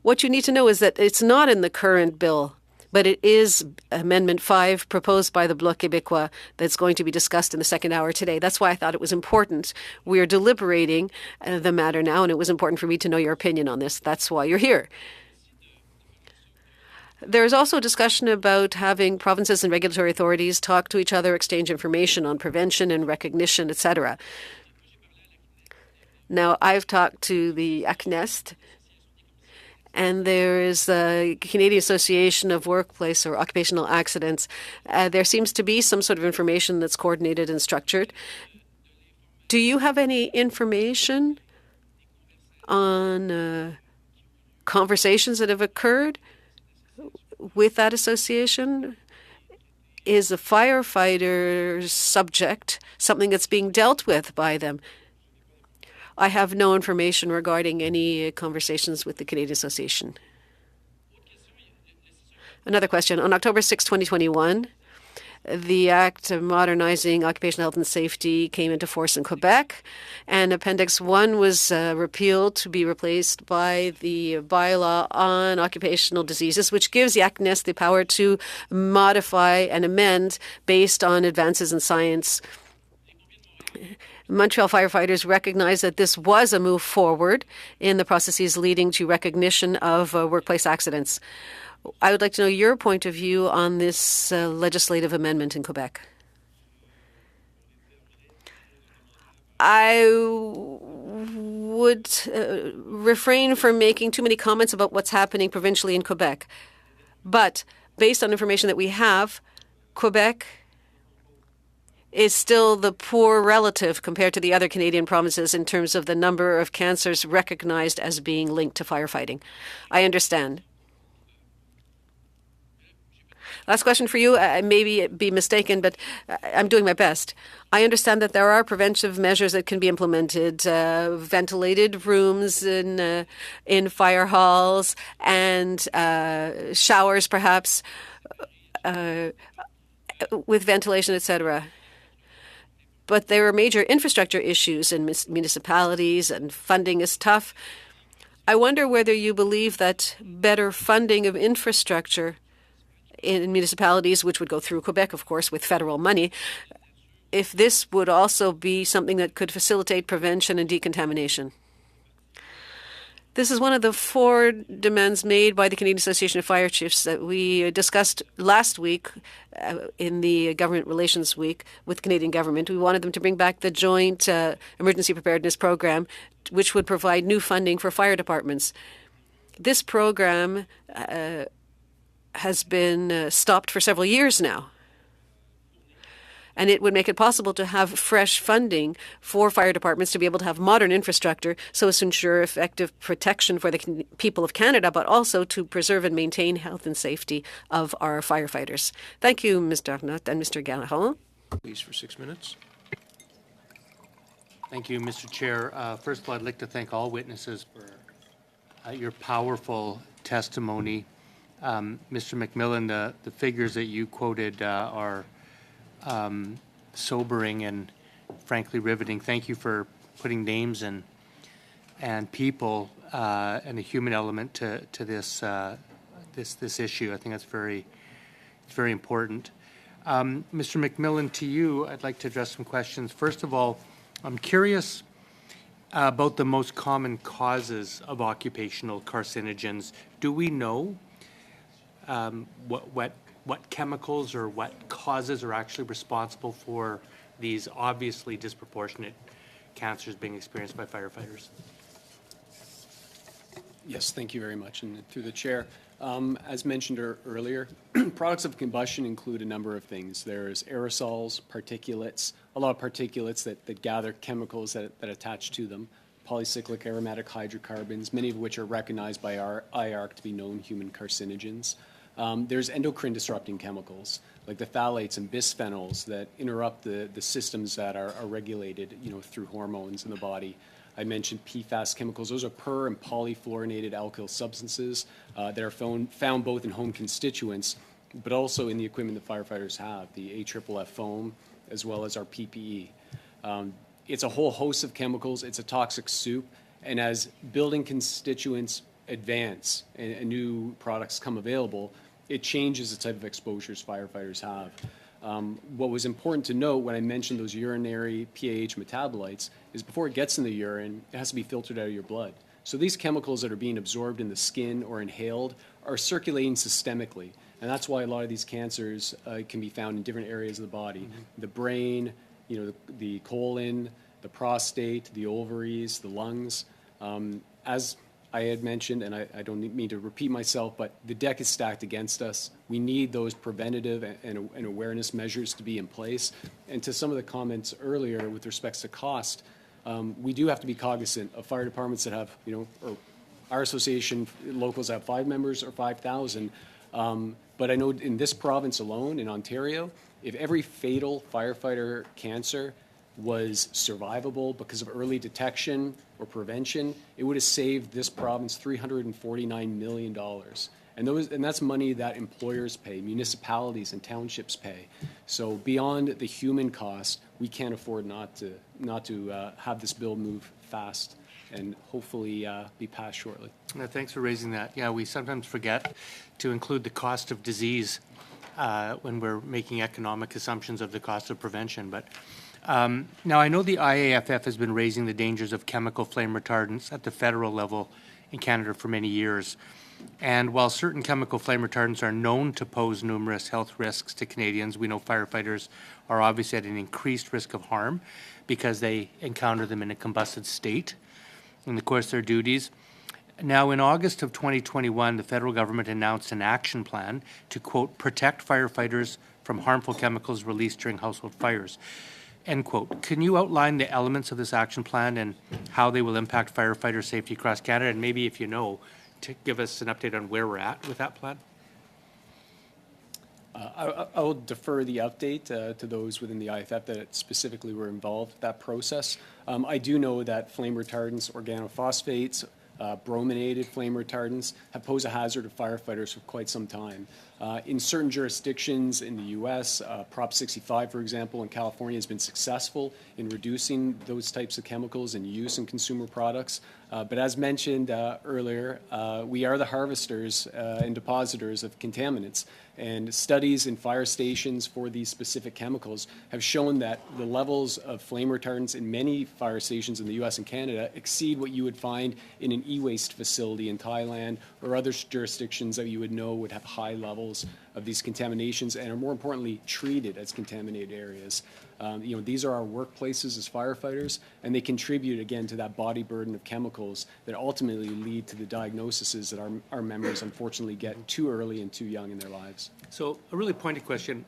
What you need to know is that it's not in the current bill, but it is Amendment 5 proposed by the Bloc Québécois that's going to be discussed in the second hour today. That's why I thought it was important. We are deliberating the matter now, and it was important for me to know your opinion on this. That's why you're here. There is also a discussion about having provinces and regulatory authorities talk to each other, exchange information on prevention and recognition, etc. Now, I've talked to the ACNEST, and there is the Canadian Association of Workplace or Occupational Accidents. There seems to be some sort of information that's coordinated and structured. Do you have any information on conversations that have occurred with that association? Is a firefighter's subject something that's being dealt with by them? I have no information regarding any conversations with the Canadian Association. Another question. On October 6, 2021, the Act modernizing occupational health and safety came into force in Quebec, and Appendix 1 was repealed to be replaced by the bylaw on occupational diseases, which gives the ACNEST the power to modify and amend based on advances in science. Montreal firefighters recognize that this was a move forward in the processes leading to recognition of workplace accidents. I would like to know your point of view on this legislative amendment in Quebec. I would refrain from making too many comments about what's happening provincially in Quebec. But based on information that we have, Quebec is still the poor relative compared to the other Canadian provinces in terms of the number of cancers recognized as being linked to firefighting. I understand. Last question for you. I may be mistaken, but I'm doing my best. I understand that there are preventive measures that can be implemented, ventilated rooms in fire halls and showers, perhaps, with ventilation, etc. But there are major infrastructure issues in municipalities, and funding is tough. I wonder whether you believe that better funding of infrastructure in municipalities, which would go through Quebec, of course, with federal money, if this would also be something that could facilitate prevention and decontamination. This is one of the 4 demands made by the Canadian Association of Fire Chiefs that we discussed last week in the Government Relations Week with the Canadian government. We wanted them to bring back the Joint Emergency Preparedness Program, which would provide new funding for fire departments. This program has been stopped for several years now. And it would make it possible to have fresh funding for fire departments to be able to have modern infrastructure so as to ensure effective protection for the people of Canada, but also to preserve and maintain health and safety of our firefighters. Thank you, Mr. Arnott and Mr. Garand. Please, for 6 minutes. Thank you, Mr. Chair. First of all, I'd like to thank all witnesses for your powerful testimony. Mr. McMillan, the figures that you quoted are sobering and frankly riveting. Thank you for putting names and people and a human element to this this issue. I think that's very important. Mr. McMillan, to you, I'd like to address some questions. First of all, I'm curious about the most common causes of occupational carcinogens. Do we know what chemicals or what causes are actually responsible for these obviously disproportionate cancers being experienced by firefighters? Yes, thank you very much. And through the chair, as mentioned earlier, products of combustion include a number of things. There's aerosols, particulates, a lot of particulates that gather chemicals that attach to them, polycyclic aromatic hydrocarbons, many of which are recognized by our IARC to be known human carcinogens. There's endocrine disrupting chemicals like the phthalates and bisphenols that interrupt the systems that are regulated, through hormones in the body. I mentioned PFAS chemicals. Those are per and polyfluorinated alkyl substances that are found both in home constituents, but also in the equipment that firefighters have, the AFFF foam, as well as our PPE. It's a whole host of chemicals. It's a toxic soup. And as building constituents advance and new products come available, it changes the type of exposures firefighters have. What was important to note when I mentioned those urinary PAH metabolites is before it gets in the urine, it has to be filtered out of your blood. So these chemicals that are being absorbed in the skin or inhaled are circulating systemically. And that's why a lot of these cancers can be found in different areas of the body. The brain, the colon, the prostate, the ovaries, the lungs. As I had mentioned, and I don't mean to repeat myself, but the deck is stacked against us. We need those preventative and awareness measures to be in place. And to some of the comments earlier with respect to cost, we do have to be cognizant of fire departments that have, or our association locals have 5 members or 5,000. But I know in this province alone, in Ontario, if every fatal firefighter cancer was survivable because of early detection or prevention, it would have saved this province $349 million. And that's money that employers pay, municipalities and townships pay. So beyond the human cost, we can't afford not to have this bill move fast and hopefully be passed shortly. Thanks for raising that. Yeah, we sometimes forget to include the cost of disease when we're making economic assumptions of the cost of prevention. But now I know the IAFF has been raising the dangers of chemical flame retardants at the federal level in Canada for many years. And while certain chemical flame retardants are known to pose numerous health risks to Canadians, we know firefighters are obviously at an increased risk of harm because they encounter them in a combusted state in the course of their duties. Now, in August of 2021, the federal government announced an action plan to, quote, protect firefighters from harmful chemicals released during household fires, end quote. Can you outline the elements of this action plan and how they will impact firefighter safety across Canada? And maybe, if you know, to give us an update on where we're at with that plan? I will defer the update to those within the IFF that specifically were involved with that process. I do know that flame retardants, organophosphates, brominated flame retardants have posed a hazard to firefighters for quite some time. In certain jurisdictions in the U.S., Prop 65, for example, in California has been successful in reducing those types of chemicals in use in consumer products. But as mentioned earlier, we are the harvesters and depositors of contaminants. And studies in fire stations for these specific chemicals have shown that the levels of flame retardants in many fire stations in the U.S. and Canada exceed what you would find in an e-waste facility in Thailand or other jurisdictions that you would know would have high levels of these contaminations and are more importantly treated as contaminated areas. These are our workplaces as firefighters, and they contribute again to that body burden of chemicals that ultimately lead to the diagnoses that our members unfortunately get too early and too young in their lives. So a really pointed question.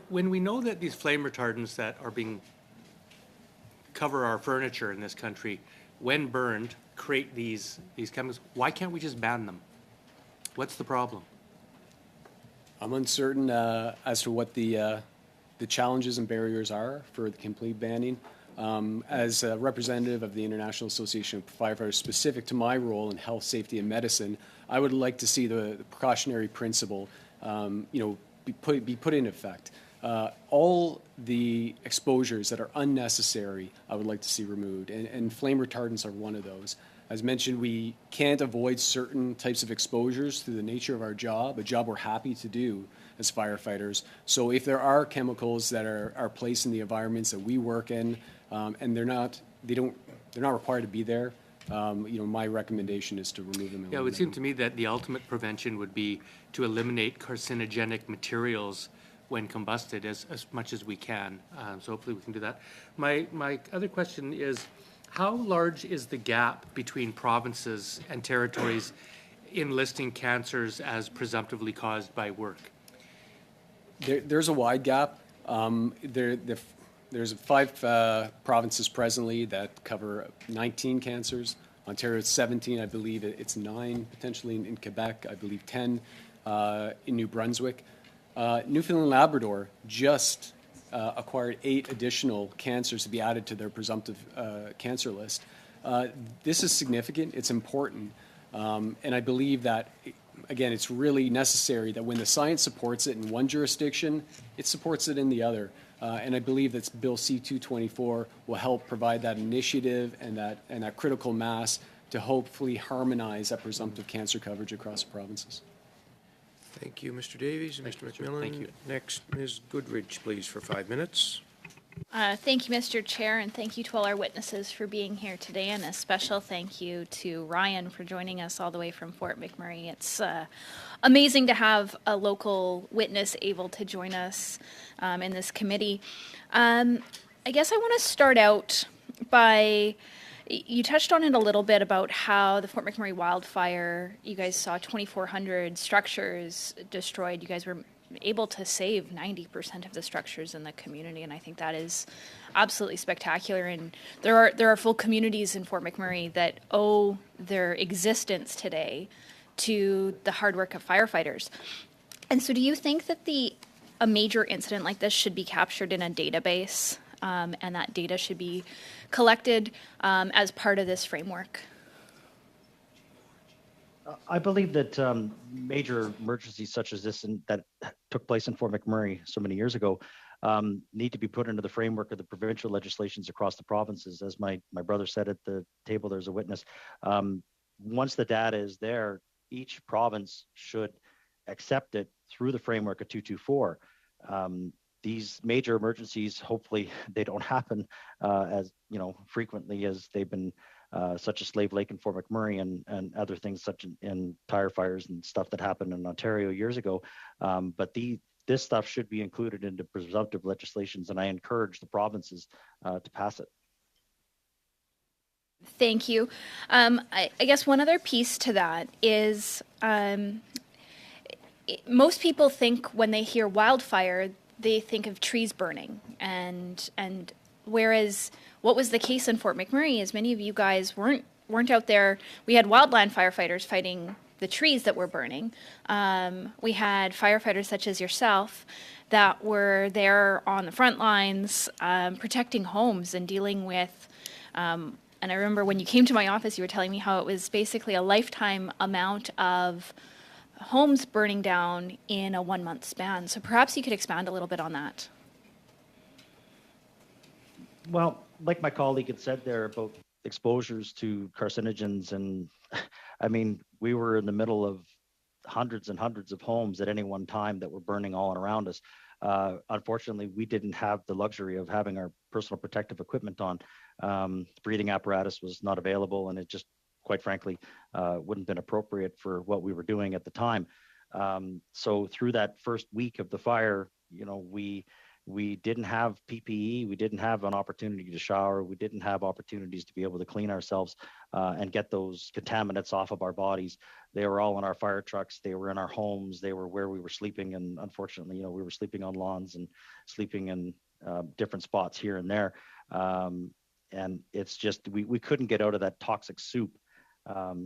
When we know that these flame retardants that are being cover our furniture in this country, when burned, create these chemicals, why can't we just ban them? What's the problem? I'm uncertain as to what the challenges and barriers are for the complete banning. As a representative of the International Association of Firefighters, specific to my role in health, safety, and medicine, I would like to see the precautionary principle, be put in effect. All the exposures that are unnecessary, I would like to see removed, and flame retardants are one of those. As mentioned, we can't avoid certain types of exposures through the nature of our job, a job we're happy to do as firefighters. So if there are chemicals that are placed in the environments that we work in, and they're not required to be there, my recommendation is to remove them. Yeah, it would seem to me that the ultimate prevention would be to eliminate carcinogenic materials when combusted as much as we can. So hopefully we can do that. My other question is, how large is the gap between provinces and territories in listing cancers as presumptively caused by work? There's a wide gap. There's 5 provinces presently that cover 19 cancers. Ontario is 17, I believe it's 9 potentially in Quebec, I believe 10. in New Brunswick. Newfoundland and Labrador just acquired 8 additional cancers to be added to their presumptive cancer list. This is significant. It's important. And I believe that, again, it's really necessary that when the science supports it in one jurisdiction, it supports it in the other. And I believe that Bill C-224 will help provide that initiative and that critical mass to hopefully harmonize that presumptive cancer coverage across the provinces. Thank you, Mr. Davies and Mr. McMillan. Thank you. Next, Ms. Goodridge, please, for 5 minutes. Thank you, Mr. Chair, and thank you to all our witnesses for being here today, and a special thank you to Ryan for joining us all the way from Fort McMurray. It's amazing to have a local witness able to join us in this committee. I guess I want to start out by, you touched on it a little bit about how the Fort McMurray wildfire, you guys saw 2,400 structures destroyed. You guys were able to save 90% of the structures in the community, and I think that is absolutely spectacular. And there are full communities in Fort McMurray that owe their existence today to the hard work of firefighters. And so do you think that a major incident like this should be captured in a database, and that data should be collected as part of this framework? I believe that major emergencies such as this that took place in Fort McMurray so many years ago need to be put into the framework of the provincial legislations across the provinces. As my brother said at the table, there's a witness. Once the data is there, each province should accept it through the framework of 224. These major emergencies, hopefully they don't happen as frequently as they've been, such as Slave Lake and Fort McMurray and other things such in tire fires and stuff that happened in Ontario years ago. But this stuff should be included into presumptive legislations, and I encourage the provinces to pass it. Thank you. I guess one other piece to that is most people think when they hear wildfire, they think of trees burning, and whereas what was the case in Fort McMurray is many of you guys weren't out there. We had wildland firefighters fighting the trees that were burning. We had firefighters such as yourself that were there on the front lines, protecting homes and dealing with, and I remember when you came to my office, you were telling me how it was basically a lifetime amount of homes burning down in a 1-month span. So perhaps you could expand a little bit on that. Well, like my colleague had said there about exposures to carcinogens, and I mean, we were in the middle of hundreds and hundreds of homes at any one time that were burning all around us. Unfortunately, we didn't have the luxury of having our personal protective equipment on. Breathing apparatus was not available, and it just, quite frankly, wouldn't have been appropriate for what we were doing at the time. So through that first week of the fire, we didn't have PPE, we didn't have an opportunity to shower, we didn't have opportunities to be able to clean ourselves and get those contaminants off of our bodies. They were all in our fire trucks, they were in our homes, they were where we were sleeping, and unfortunately, we were sleeping on lawns and sleeping in different spots here and there. And it's just, we couldn't get out of that toxic soup.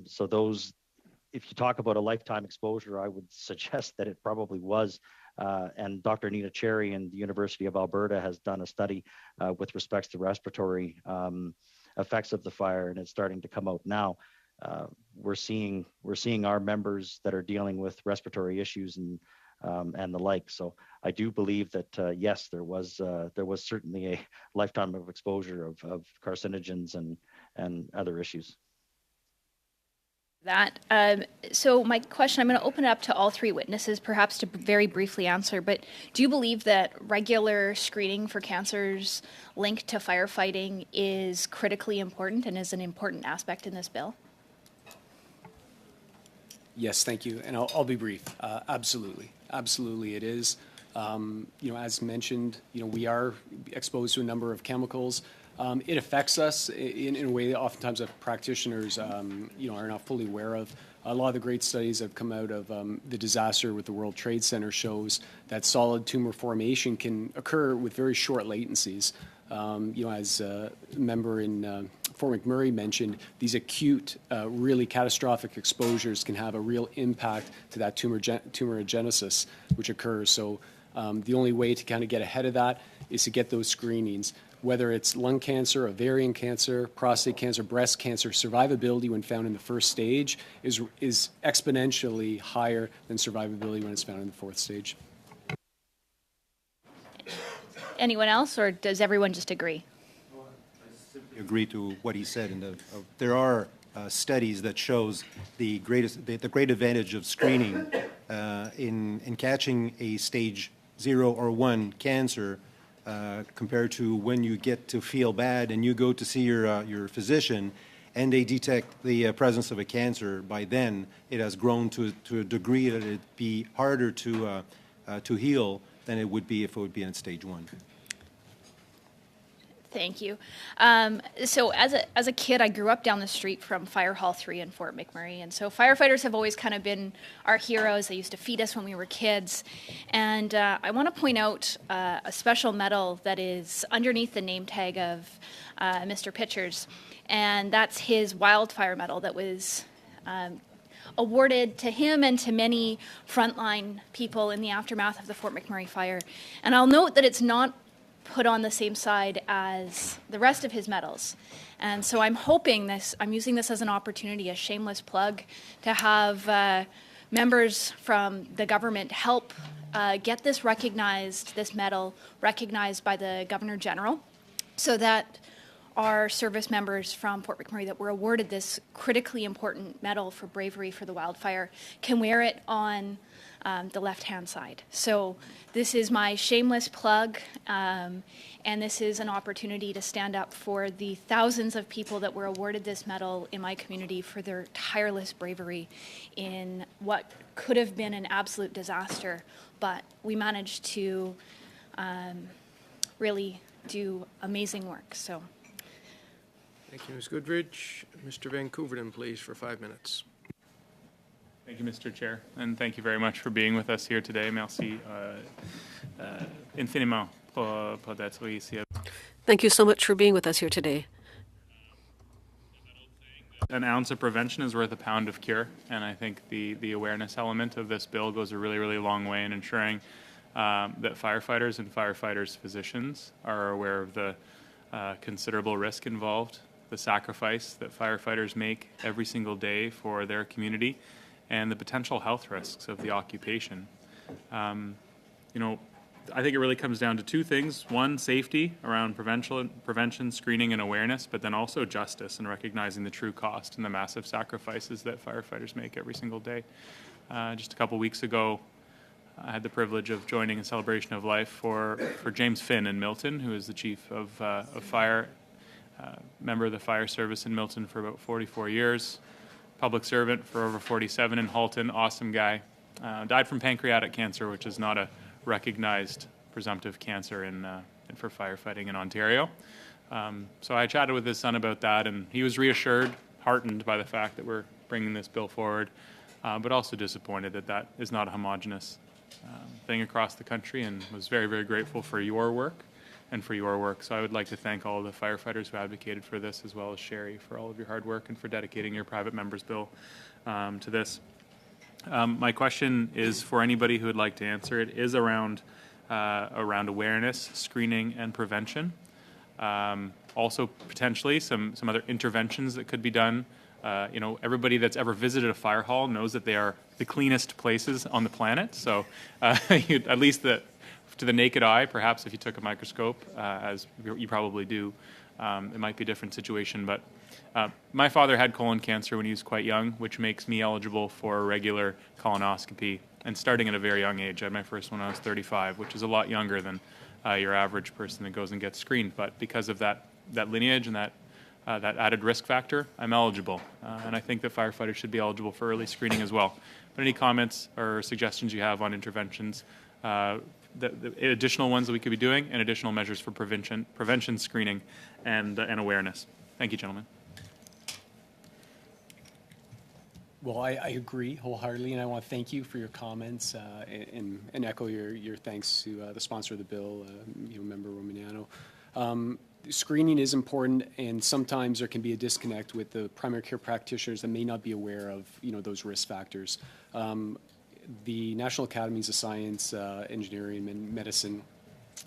So those, if you talk about a lifetime exposure, I would suggest that it probably was. And Dr. Nina Cherry in the University of Alberta has done a study with respects to respiratory effects of the fire, and it's starting to come out now. We're seeing our members that are dealing with respiratory issues and the like. So I do believe that yes, there was certainly a lifetime of exposure of carcinogens and other issues. That. So my question, I'm going to open it up to all three witnesses, perhaps to very briefly answer, but do you believe that regular screening for cancers linked to firefighting is critically important and is an important aspect in this bill? Yes, thank you. And I'll be brief. Absolutely. Absolutely it is. As mentioned, we are exposed to a number of chemicals. It affects us in a way that oftentimes practitioners, are not fully aware of. A lot of the great studies that have come out of the disaster with the World Trade Center shows that solid tumor formation can occur with very short latencies. As a member in Fort McMurray mentioned, these acute, really catastrophic exposures can have a real impact to that tumorigenesis which occurs. So the only way to kind of get ahead of that is to get those screenings. Whether it's lung cancer, ovarian cancer, prostate cancer, breast cancer, survivability when found in the first stage is exponentially higher than survivability when it's found in the fourth stage. Anyone else, or does everyone just agree? Agree to what he said. There are studies that shows the great advantage of screening in catching a stage 0 or 1 cancer compared to when you get to feel bad and you go to see your physician and they detect the presence of a cancer. By then, it has grown to a degree that it'd be harder to heal than it would be if it would be in stage 1. Thank you. So as a kid, I grew up down the street from Fire Hall 3 in Fort McMurray. And so firefighters have always kind of been our heroes. They used to feed us when we were kids. And I want to point out a special medal that is underneath the name tag of Mr. Pitchers. And that's his wildfire medal that was awarded to him and to many frontline people in the aftermath of the Fort McMurray fire. And I'll note that it's not put on the same side as the rest of his medals. And so I'm using this as an opportunity, a shameless plug, to have members from the government help get this medal recognized by the Governor General, so that our service members from Fort McMurray that were awarded this critically important medal for bravery for the wildfire can wear it on the left-hand side. So this is my shameless plug, and this is an opportunity to stand up for the thousands of people that were awarded this medal in my community for their tireless bravery in what could have been an absolute disaster, but we managed to really do amazing work. So. Thank you, Ms. Goodridge. Mr. Vancouverden, please, for 5 minutes. Thank you, Mr. Chair, and thank you very much for being with us here today. Merci infiniment pour d'être ici. Thank you so much for being with us here today. An ounce of prevention is worth a pound of cure, and I think the awareness element of this bill goes a really, really long way in ensuring that firefighters and firefighters' physicians are aware of the considerable risk involved, the sacrifice that firefighters make every single day for their community, and the potential health risks of the occupation. I think it really comes down to two things. One, safety around prevention, screening, and awareness, but then also justice and recognizing the true cost and the massive sacrifices that firefighters make every single day. Just a couple weeks ago, I had the privilege of joining a celebration of life for James Finn in Milton, who is the chief of fire, member of the fire service in Milton for about 44 years, public servant for over 47 in Halton, awesome guy. Died from pancreatic cancer, which is not a recognized presumptive cancer for firefighting in Ontario. So I chatted with his son about that, and he was reassured, heartened by the fact that we're bringing this bill forward, but also disappointed that is not a homogenous thing across the country, and was very, very grateful for your work and for your work. So I would like to thank all of the firefighters who advocated for this, as well as Sherry for all of your hard work and for dedicating your private member's bill to this. My question is for anybody who would like to answer it, is around awareness, screening, and prevention. Also potentially some other interventions that could be done. Everybody that's ever visited a fire hall knows that they are the cleanest places on the planet. So at least to the naked eye, perhaps if you took a microscope, as you probably do, it might be a different situation. But my father had colon cancer when he was quite young, which makes me eligible for a regular colonoscopy, and starting at a very young age. I had my first one when I was 35, which is a lot younger than your average person that goes and gets screened. But because of that lineage and that added risk factor, I'm eligible. And I think that firefighters should be eligible for early screening as well. But any comments or suggestions you have on interventions, the additional ones that we could be doing, and additional measures for prevention, screening, and awareness. Thank you, gentlemen. Well, I agree wholeheartedly, and I want to thank you for your comments and echo your thanks to the sponsor of the bill, Member Romaniano. screening is important, and sometimes there can be a disconnect with the primary care practitioners that may not be aware of, those risk factors. The National Academies of Science, Engineering, and Medicine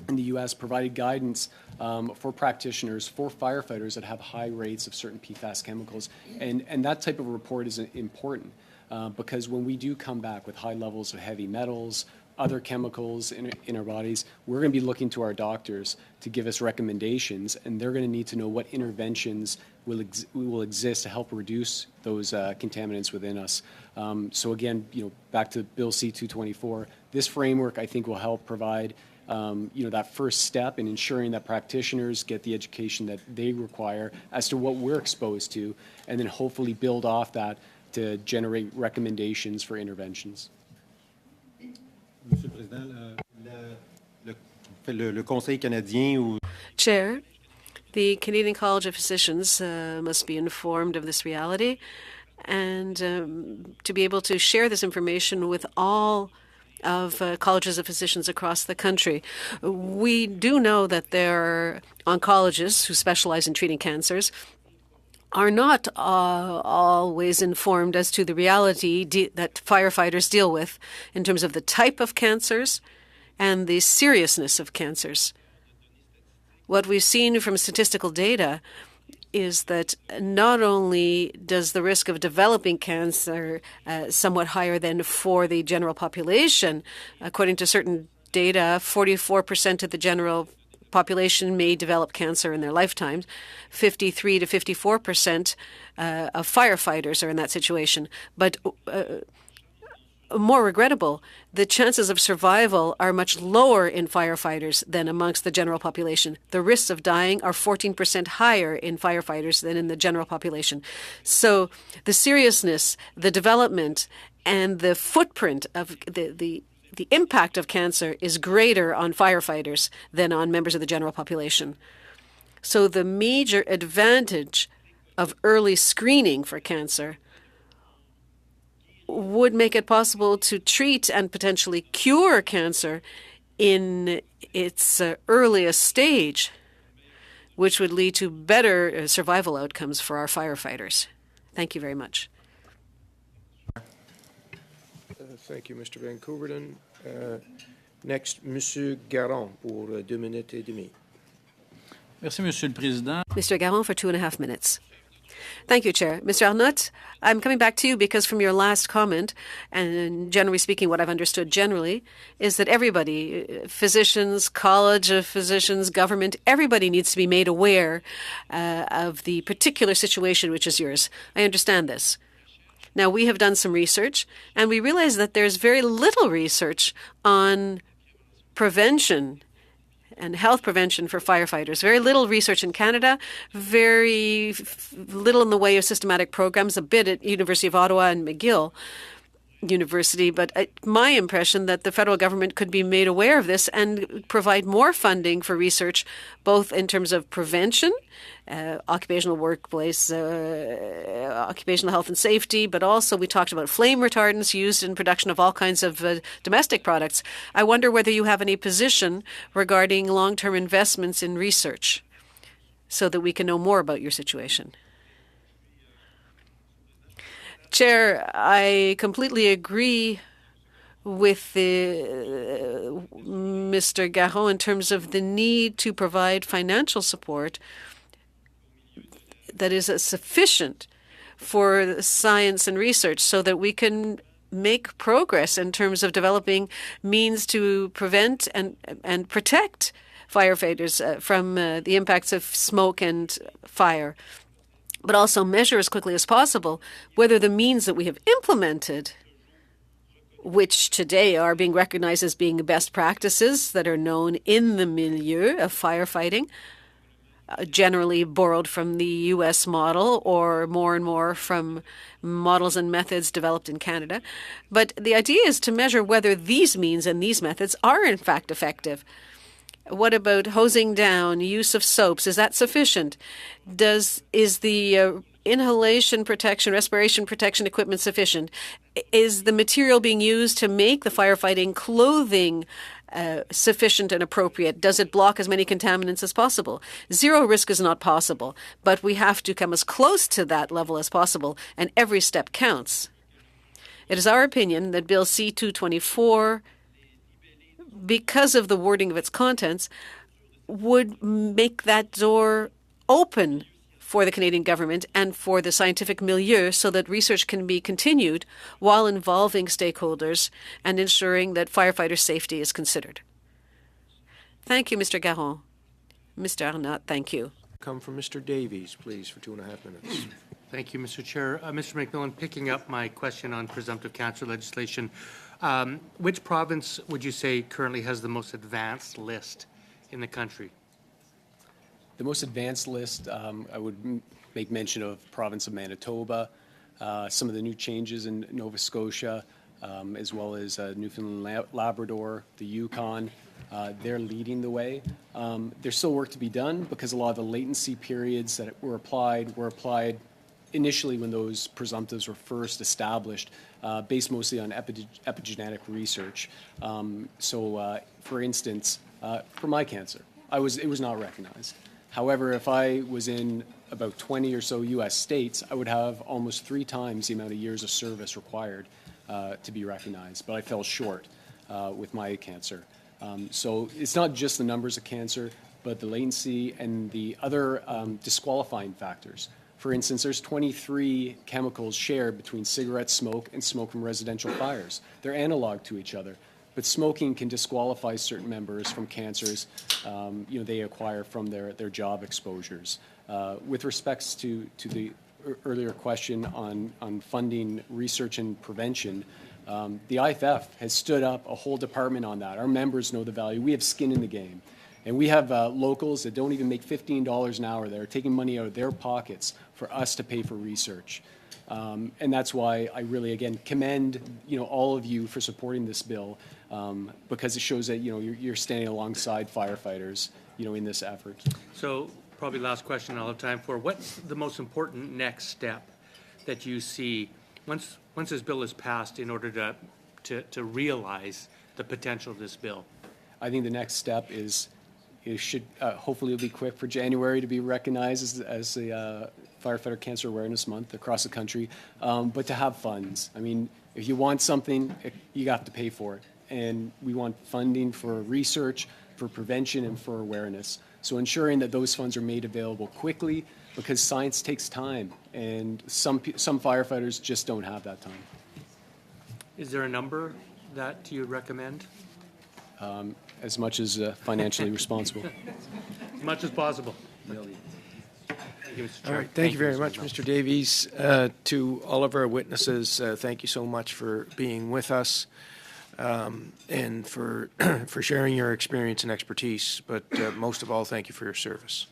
in the U.S. provided guidance for practitioners, for firefighters that have high rates of certain PFAS chemicals. And that type of report is important because when we do come back with high levels of heavy metals, other chemicals in our bodies, we're going to be looking to our doctors to give us recommendations, and they're going to need to know what interventions will exist to help reduce those contaminants within us. So again, back to Bill C-224, this framework I think will help provide that first step in ensuring that practitioners get the education that they require as to what we're exposed to, and then hopefully build off that to generate recommendations for interventions. Monsieur le Président, le Conseil canadien ou Chair, the Canadian College of Physicians must be informed of this reality and to be able to share this information with all of colleges of physicians across the country. We do know that there are oncologists who specialize in treating cancers are not always informed as to the reality that firefighters deal with in terms of the type of cancers and the seriousness of cancers. What we've seen from statistical data is that not only does the risk of developing cancer somewhat higher than for the general population, according to certain data, 44% of the general population may develop cancer in their lifetimes. 53 to 54% of firefighters are in that situation. But more regrettable, the chances of survival are much lower in firefighters than amongst the general population. The risks of dying are 14% higher in firefighters than in the general population. So the seriousness, the development, and the footprint of the impact of cancer is greater on firefighters than on members of the general population. So the major advantage of early screening for cancer would make it possible to treat and potentially cure cancer in its earliest stage, which would lead to better survival outcomes for our firefighters. Thank you very much. Thank you, Mr. Van Couverden. Next, Monsieur Garon pour 2 minutes et demie. Merci, Monsieur le Président. Mr. Garon for 2.5 minutes. Thank you, Chair. Mr. Arnott, I'm coming back to you because from your last comment, and generally speaking, what I've understood generally, is that everybody, physicians, College of Physicians, government, everybody needs to be made aware of the particular situation which is yours. I understand this. Now, we have done some research, and we realize that there's very little research on prevention and health prevention for firefighters. Very little research in Canada, very little in the way of systematic programs, a bit at University of Ottawa and McGill University. But my impression that the federal government could be made aware of this and provide more funding for research, both in terms of prevention, occupational workplace, occupational health and safety, but also we talked about flame retardants used in production of all kinds of domestic products. I wonder whether you have any position regarding long-term investments in research so that we can know more about your situation. Chair, I completely agree with Mr. Garon in terms of the need to provide financial support that is sufficient for science and research so that we can make progress in terms of developing means to prevent and protect firefighters from the impacts of smoke and fire, but also measure as quickly as possible whether the means that we have implemented, which today are being recognized as being best practices that are known in the milieu of firefighting, generally borrowed from the U.S. model or more and more from models and methods developed in Canada. But the idea is to measure whether these means and these methods are in fact effective. What about hosing down, use of soaps? Is that sufficient? Is the inhalation protection, respiration protection equipment sufficient? Is the material being used to make the firefighting clothing sufficient and appropriate? Does it block as many contaminants as possible? Zero risk is not possible, but we have to come as close to that level as possible, and every step counts. It is our opinion that Bill C-224, because of the wording of its contents, would make that door open for the Canadian government and for the scientific milieu so that research can be continued while involving stakeholders and ensuring that firefighter safety is considered. Thank you, Mr. Garon. Mr. Arnott, thank you. Come from Mr. Davies, please, for 2.5 minutes. Thank you, Mr. Chair. Mr. McMillan, picking up my question on presumptive cancer legislation, which province would you say currently has the most advanced list in the country? The most advanced list, I would make mention of province of Manitoba, some of the new changes in Nova Scotia, as well as Newfoundland, Labrador, the Yukon. They're leading the way. There's still work to be done because a lot of the latency periods that were applied initially when those presumptives were first established, based mostly on epigenetic research. For instance, for my cancer, it was not recognized. However, if I was in about 20 or so U.S. states, I would have almost 3 times the amount of years of service required to be recognized. But I fell short with my cancer. So it's not just the numbers of cancer, but the latency and the other disqualifying factors. For instance, there's 23 chemicals shared between cigarette smoke and smoke from residential fires. They're analog to each other. But smoking can disqualify certain members from cancers they acquire from their job exposures. With respects to the earlier question on funding research and prevention, the IFF has stood up a whole department on that. Our members know the value. We have skin in the game. And we have locals that don't even make $15 an hour that are taking money out of their pockets for us to pay for research. And that's why I really, again, commend all of you for supporting this bill because it shows that you're standing alongside firefighters in this effort. So probably last question I'll have time for. What's the most important next step that you see once this bill is passed in order to realize the potential of this bill? I think the next step is it should hopefully it'll be quick for January to be recognized as the Firefighter Cancer Awareness Month across the country, but to have funds. I mean, if you want something, you have to pay for it. And we want funding for research, for prevention, and for awareness. So ensuring that those funds are made available quickly because science takes time, and some firefighters just don't have that time. Is there a number that you recommend? As much as financially responsible. As much as possible. Thank you, Mr. Chair. All right, thank you very much, Mr. Davies. To all of our witnesses, thank you so much for being with us and for sharing your experience and expertise. But most of all, thank you for your service.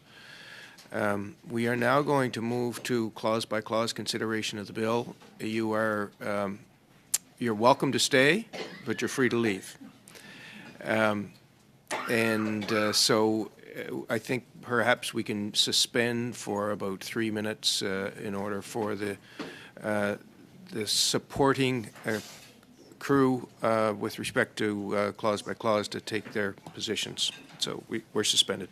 We are now going to move to clause-by-clause consideration of the bill. You're welcome to stay, but you're free to leave. So I think perhaps we can suspend for about 3 minutes in order for the supporting crew with respect to clause by clause to take their positions. So we're suspended.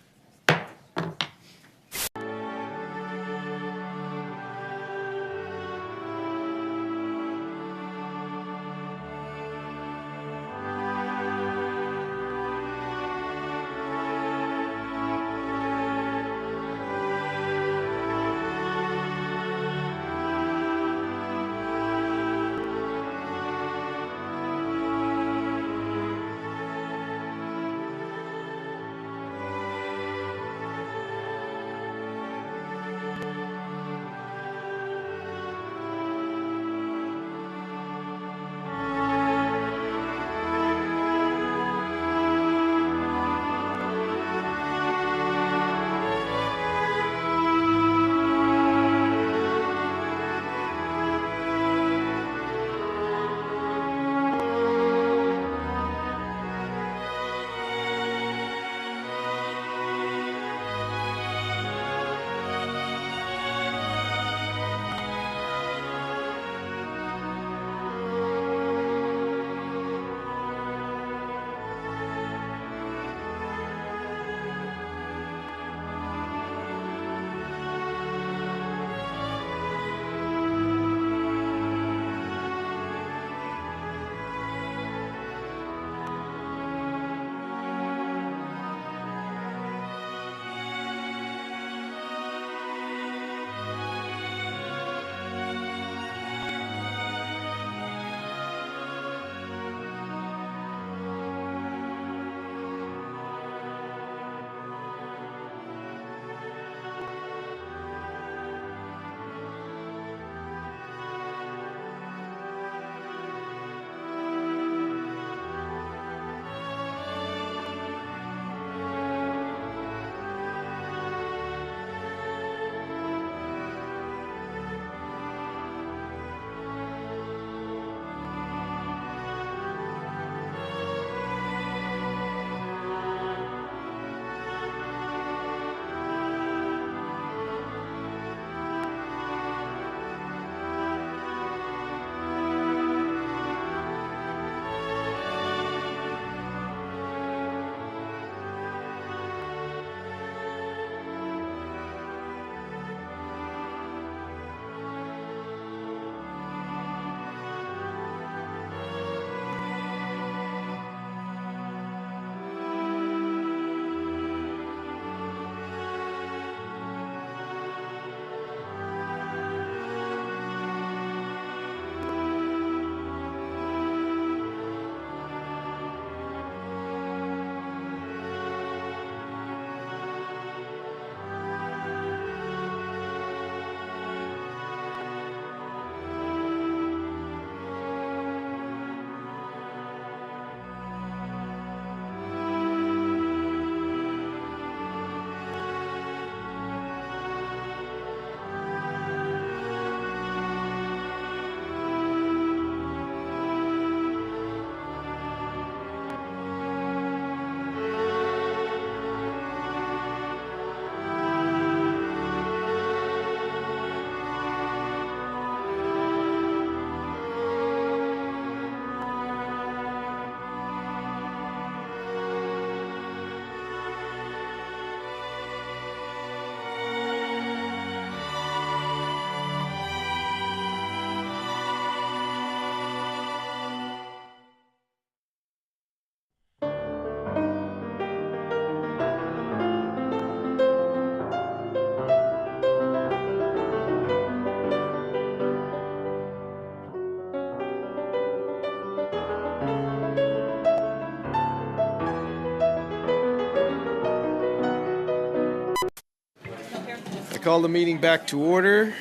call the meeting back to order.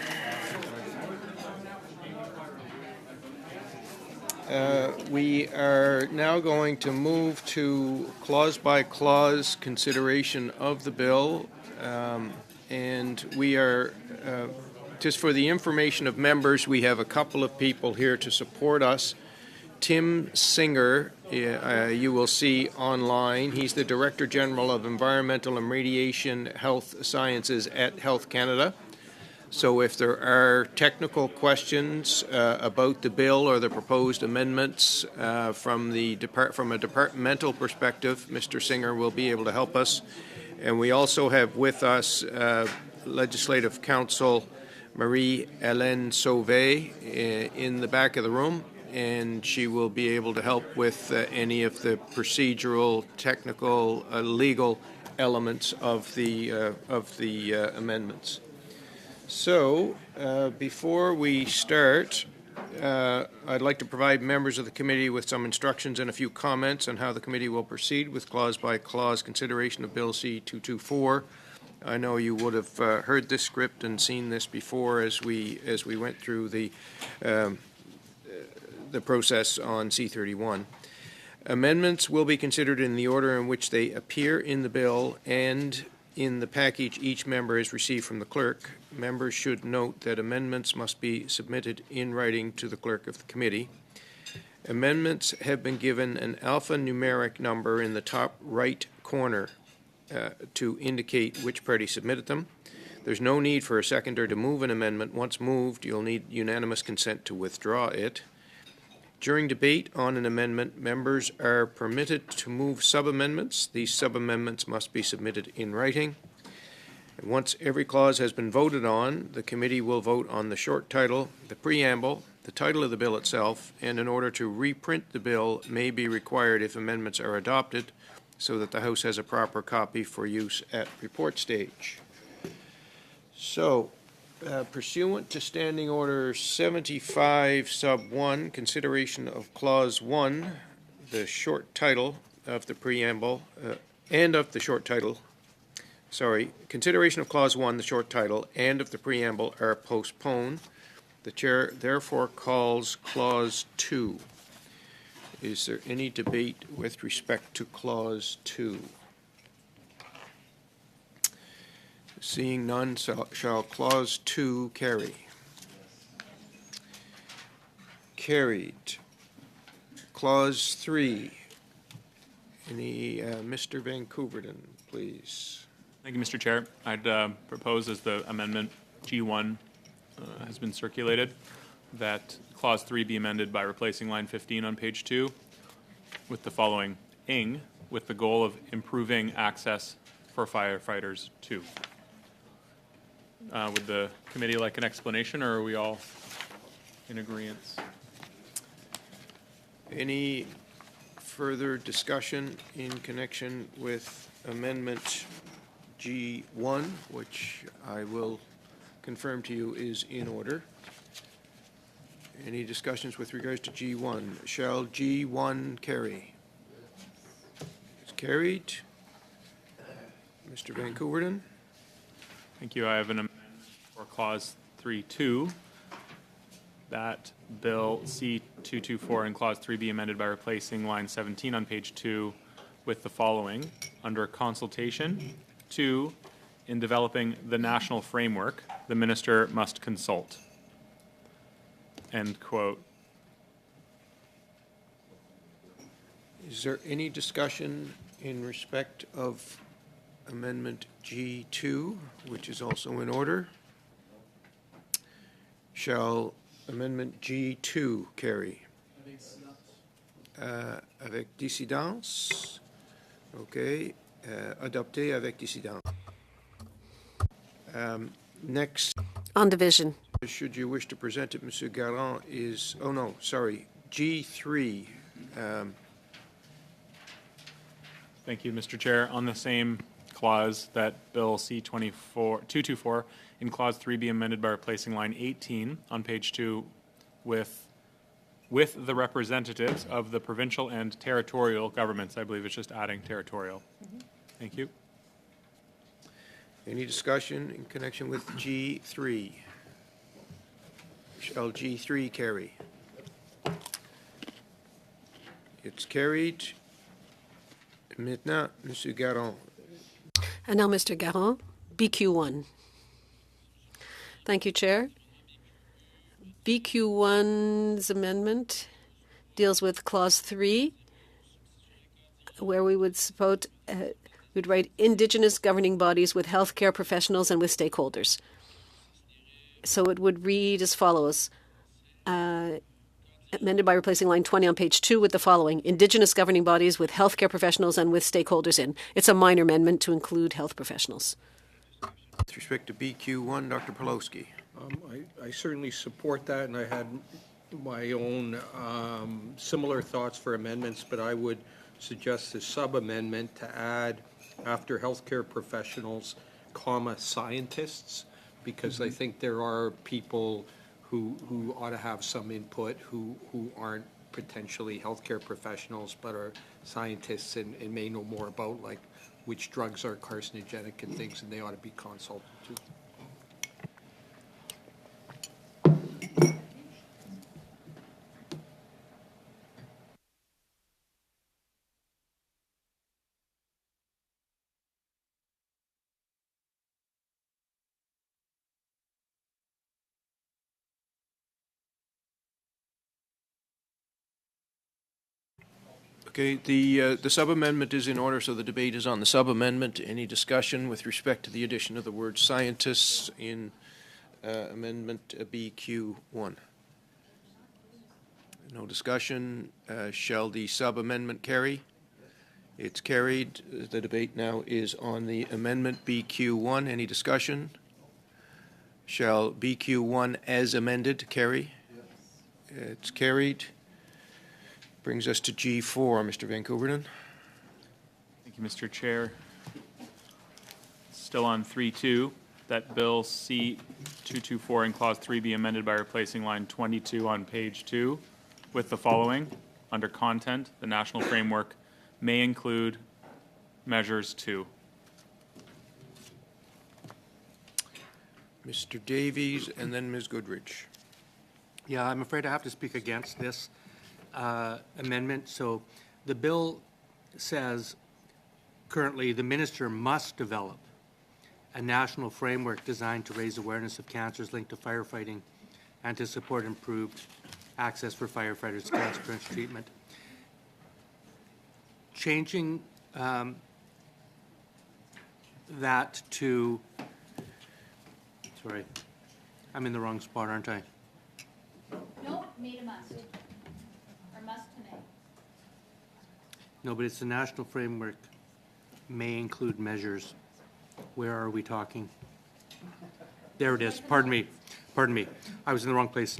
We are now going to move to clause-by-clause consideration of the bill, and we are, just for the information of members, we have a couple of people here to support us. Tim Singer, you will see online. He's the Director General of Environmental and Radiation Health Sciences at Health Canada. So if there are technical questions about the bill or the proposed amendments from a departmental perspective, Mr. Singer will be able to help us. And we also have with us Legislative Counsel Marie-Hélène Sauvé in the back of the room, and she will be able to help with any of the procedural, technical, legal elements of the amendments. So, before we start, I'd like to provide members of the committee with some instructions and a few comments on how the committee will proceed with clause-by-clause consideration of Bill C-224. I know you would have heard this script and seen this before as we went through the process on C-31. Amendments will be considered in the order in which they appear in the bill and in the package each member has received from the clerk. Members should note that amendments must be submitted in writing to the clerk of the committee. Amendments have been given an alphanumeric number in the top right corner to indicate which party submitted them. There's no need for a seconder to move an amendment. Once moved, you'll need unanimous consent to withdraw it. During debate on an amendment, members are permitted to move sub-amendments. These sub-amendments must be submitted in writing. And once every clause has been voted on, the committee will vote on the short title, the preamble, the title of the bill itself, and in order to reprint the bill may be required if amendments are adopted, so that the House has a proper copy for use at report stage. So, pursuant to Standing Order 75 sub 1, consideration of Clause 1, the short title of the preamble, consideration of Clause 1, the short title, and of the preamble are postponed. The Chair therefore calls Clause 2. Is there any debate with respect to Clause 2? Seeing none, shall Clause 2 carry? Carried. Clause 3. Any Mr. Van Couverden, please. Thank you, Mr. Chair. I'd propose, as the amendment G1 has been circulated, that Clause 3 be amended by replacing line 15 on page 2 with the following: ing, with the goal of improving access for firefighters too. Would the committee like an explanation, or are we all in agreement? Any further discussion in connection with Amendment G1, which I will confirm to you is in order? Any discussions with regards to G1? Shall G1 carry? It's carried. Mr. Van Couverden? Thank you. I have an amendment for Clause 3.2 that Bill C-224 and Clause 3 be amended by replacing line 17 on page 2 with the following: under consultation. 2, in developing the national framework, the minister must consult. End quote. Is there any discussion in respect of Amendment G2, which is also in order? Shall Amendment G2 carry? Avec dissidence. OK. Adopté avec dissidence. Next. On division. Should you wish to present it, Monsieur Garand, is, oh no, sorry, G3. Thank you, Mr. Chair. On the same clause, that Bill C-224 in Clause 3 be amended by replacing line 18 on page 2 with the representatives of the provincial and territorial governments. I believe it's just adding territorial. Thank you. Any discussion in connection with G3? Shall G3 carry? It's carried. Maintenant, Monsieur Garon. And now, Mr. Garon, BQ1. Thank you, Chair. BQ1's amendment deals with Clause 3, where we would support, we'd write Indigenous governing bodies with healthcare professionals and with stakeholders. So it would read as follows. Amended by replacing line 20 on page 2 with the following: Indigenous governing bodies with healthcare professionals and with stakeholders in. It's a minor amendment to include health professionals. With respect to BQ1, Dr. Pawlowski. I certainly support that, and I had my own similar thoughts for amendments, but I would suggest a sub-amendment to add after healthcare professionals, comma, scientists, because I think there are people who ought to have some input who aren't potentially healthcare professionals but are scientists and may know more about like which drugs are carcinogenic and things, and they ought to be consulted to. Okay, the sub-amendment is in order, so the debate is on the sub-amendment. Any discussion with respect to the addition of the word scientists in Amendment BQ1? No discussion. Shall the sub-amendment carry? It's carried. The debate now is on the Amendment BQ1. Any discussion? Shall BQ1 as amended carry? It's carried. Brings us to G4, Mr. Van Couverden. Thank you, Mr. Chair. Still on 3.2, that Bill C-224 in Clause 3 be amended by replacing line 22 on page 2 with the following. Under content, the national framework may include measures 2. Mr. Davies and then Ms. Goodrich. Yeah, I'm afraid I have to speak against this amendment. So the bill says currently the minister must develop a national framework designed to raise awareness of cancers linked to firefighting and to support improved access for firefighters to cancer prevention treatment. Changing that to, sorry, I'm in the wrong spot, aren't I? No, made a must. Or must to make. No, but it's the national framework may include measures. Where are we talking? There it is. Pardon me. Pardon me. I was in the wrong place.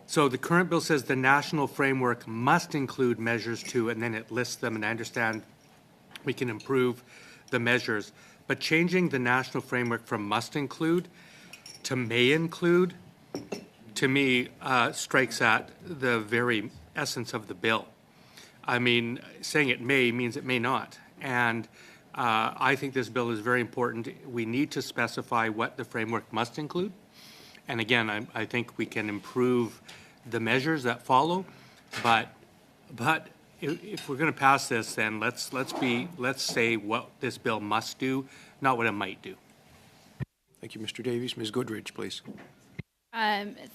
So the current bill says the national framework must include measures too, and then it lists them, and I understand we can improve the measures. But changing the national framework from must include to may include, to me, strikes at the very essence of the bill. I mean, saying it may means it may not. And I think this bill is very important. We need to specify what the framework must include. And again, I think we can improve the measures that follow. But if we're going to pass this, then let's say what this bill must do, not what it might do. Thank you, Mr. Davies. Ms. Goodrich, please.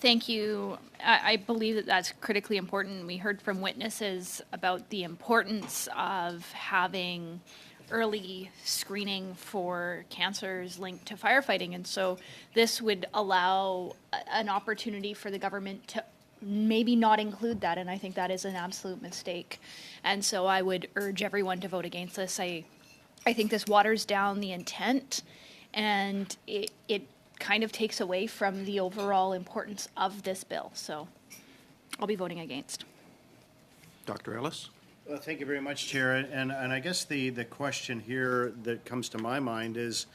Thank you. I believe that that's critically important. We heard from witnesses about the importance of having early screening for cancers linked to firefighting. And so this would allow an opportunity for the government to maybe not include that. And I think that is an absolute mistake. And so I would urge everyone to vote against this. I think this waters down the intent, and it kind of takes away from the overall importance of this bill. So I'll be voting against. Dr. Ellis? Well, thank you very much, Chair. And I guess the question here that comes to my mind is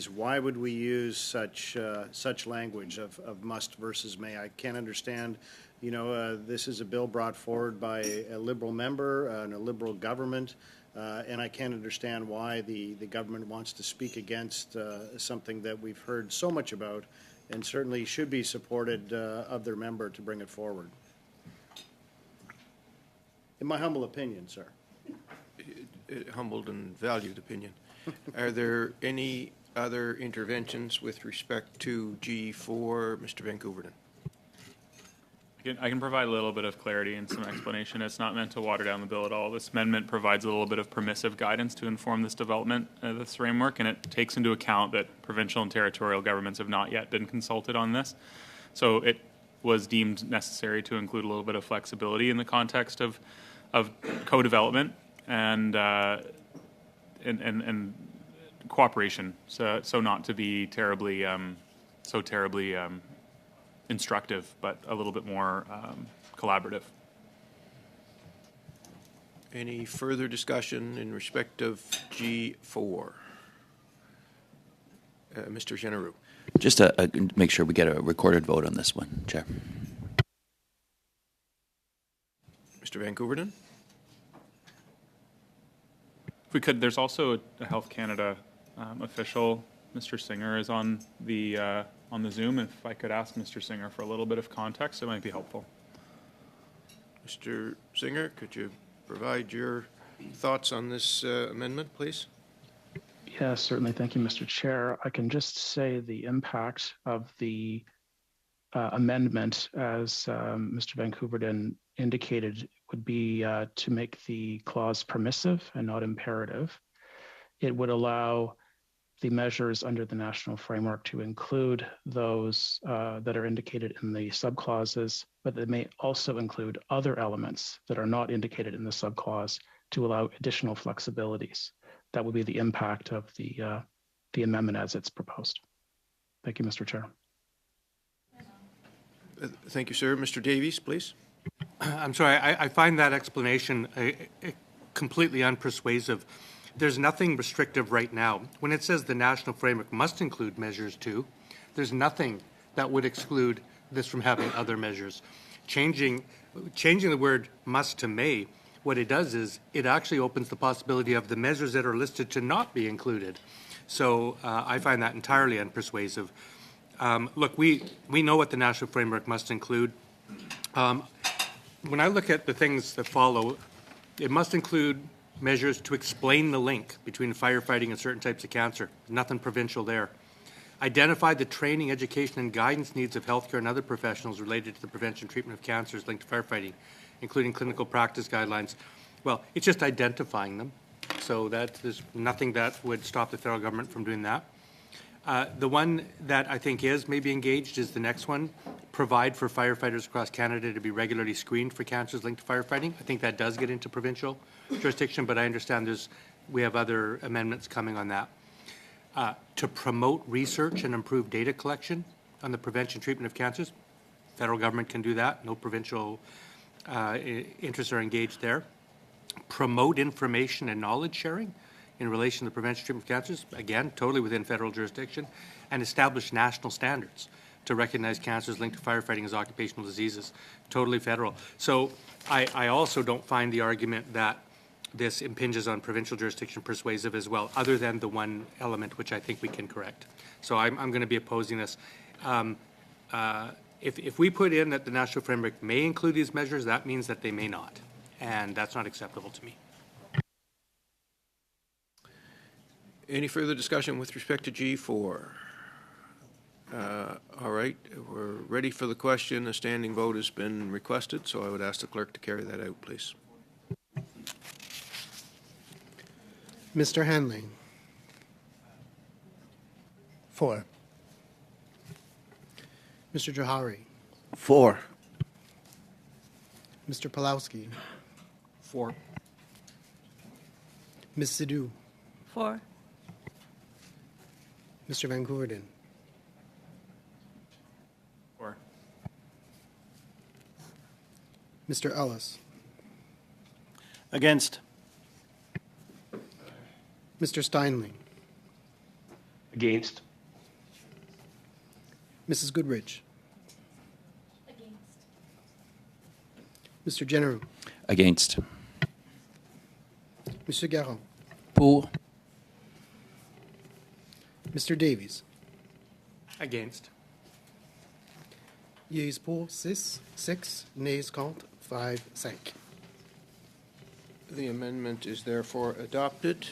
why would we use such language of must versus may? I can't understand This is a bill brought forward by a Liberal member and a Liberal government, and I can't understand why the government wants to speak against something that we've heard so much about and certainly should be supported of their member to bring it forward. In my humble opinion, sir. Humbled and valued opinion. Are there any other interventions with respect to G4, Mr. Van Couverden? I can provide a little bit of clarity and some explanation. It's not meant to water down the bill at all. This amendment provides a little bit of permissive guidance to inform this development of this framework, and it takes into account that provincial and territorial governments have not yet been consulted on this. So it was deemed necessary to include a little bit of flexibility in the context of co-development and cooperation, so not to be terribly instructive, but a little bit more collaborative. Any further discussion in respect of G4? Mr. Genereux. Just to make sure we get a recorded vote on this one, Chair. Mr. Van Couverden? If we could, there's also a Health Canada official. Mr. Singer is on the Zoom. If I could ask Mr. Singer for a little bit of context, it might be helpful. Mr. Singer, could you provide your thoughts on this amendment, please? Yes, certainly. Thank you, Mr. Chair. I can just say the impact of the amendment, as Mr. Van Couverden indicated, would be to make the clause permissive and not imperative. It would allow the measures under the national framework to include those that are indicated in the subclauses, but they may also include other elements that are not indicated in the subclause to allow additional flexibilities. That would be the impact of the amendment as it's proposed. Thank you, Mr. Chair. Thank you, sir. Mr. Davies, please. I'm sorry, I find that explanation completely unpersuasive. There's nothing restrictive right now. When it says the national framework must include measures too, there's nothing that would exclude this from having other measures. Changing the word must to may, what it does is it actually opens the possibility of the measures that are listed to not be included. So I find that entirely unpersuasive. Look, we know what the national framework must include. When I look at the things that follow, it must include measures to explain the link between firefighting and certain types of cancer. Nothing provincial there. Identify the training, education, and guidance needs of healthcare and other professionals related to the prevention and treatment of cancers linked to firefighting, including clinical practice guidelines. Well, it's just identifying them. So that there's nothing that would stop the federal government from doing that. The one that I think is maybe engaged is the next one. Provide for firefighters across Canada to be regularly screened for cancers linked to firefighting. I think that does get into provincial jurisdiction, but I understand we have other amendments coming on that. To promote research and improve data collection on the prevention and treatment of cancers. Federal government can do that. No provincial interests are engaged there. Promote information and knowledge sharing in relation to the prevention and treatment of cancers, again, totally within federal jurisdiction, and establish national standards to recognize cancers linked to firefighting as occupational diseases, totally federal. So I also don't find the argument that this impinges on provincial jurisdiction persuasive as well, other than the one element which I think we can correct. So I'm going to be opposing this. If we put in that the national framework may include these measures, that means that they may not, and that's not acceptable to me. Any further discussion with respect to G4? All right, we're ready for the question. A standing vote has been requested, so I would ask the clerk to carry that out, please. Mr. Hanley. 4. Mr. Johari. 4. Mr. Pawlowski. 4. Ms. Sidhu. 4. Mr. Van Couverden. 4. Mr. Ellis. Against. Mr. Steinling. Against. Mrs. Goodrich. Against. Mr. Genereux, Against. Mr. Garron, Pour. Mr. Davies. Against. Yeas pour 6, nays contre 5, 5. The amendment is therefore adopted,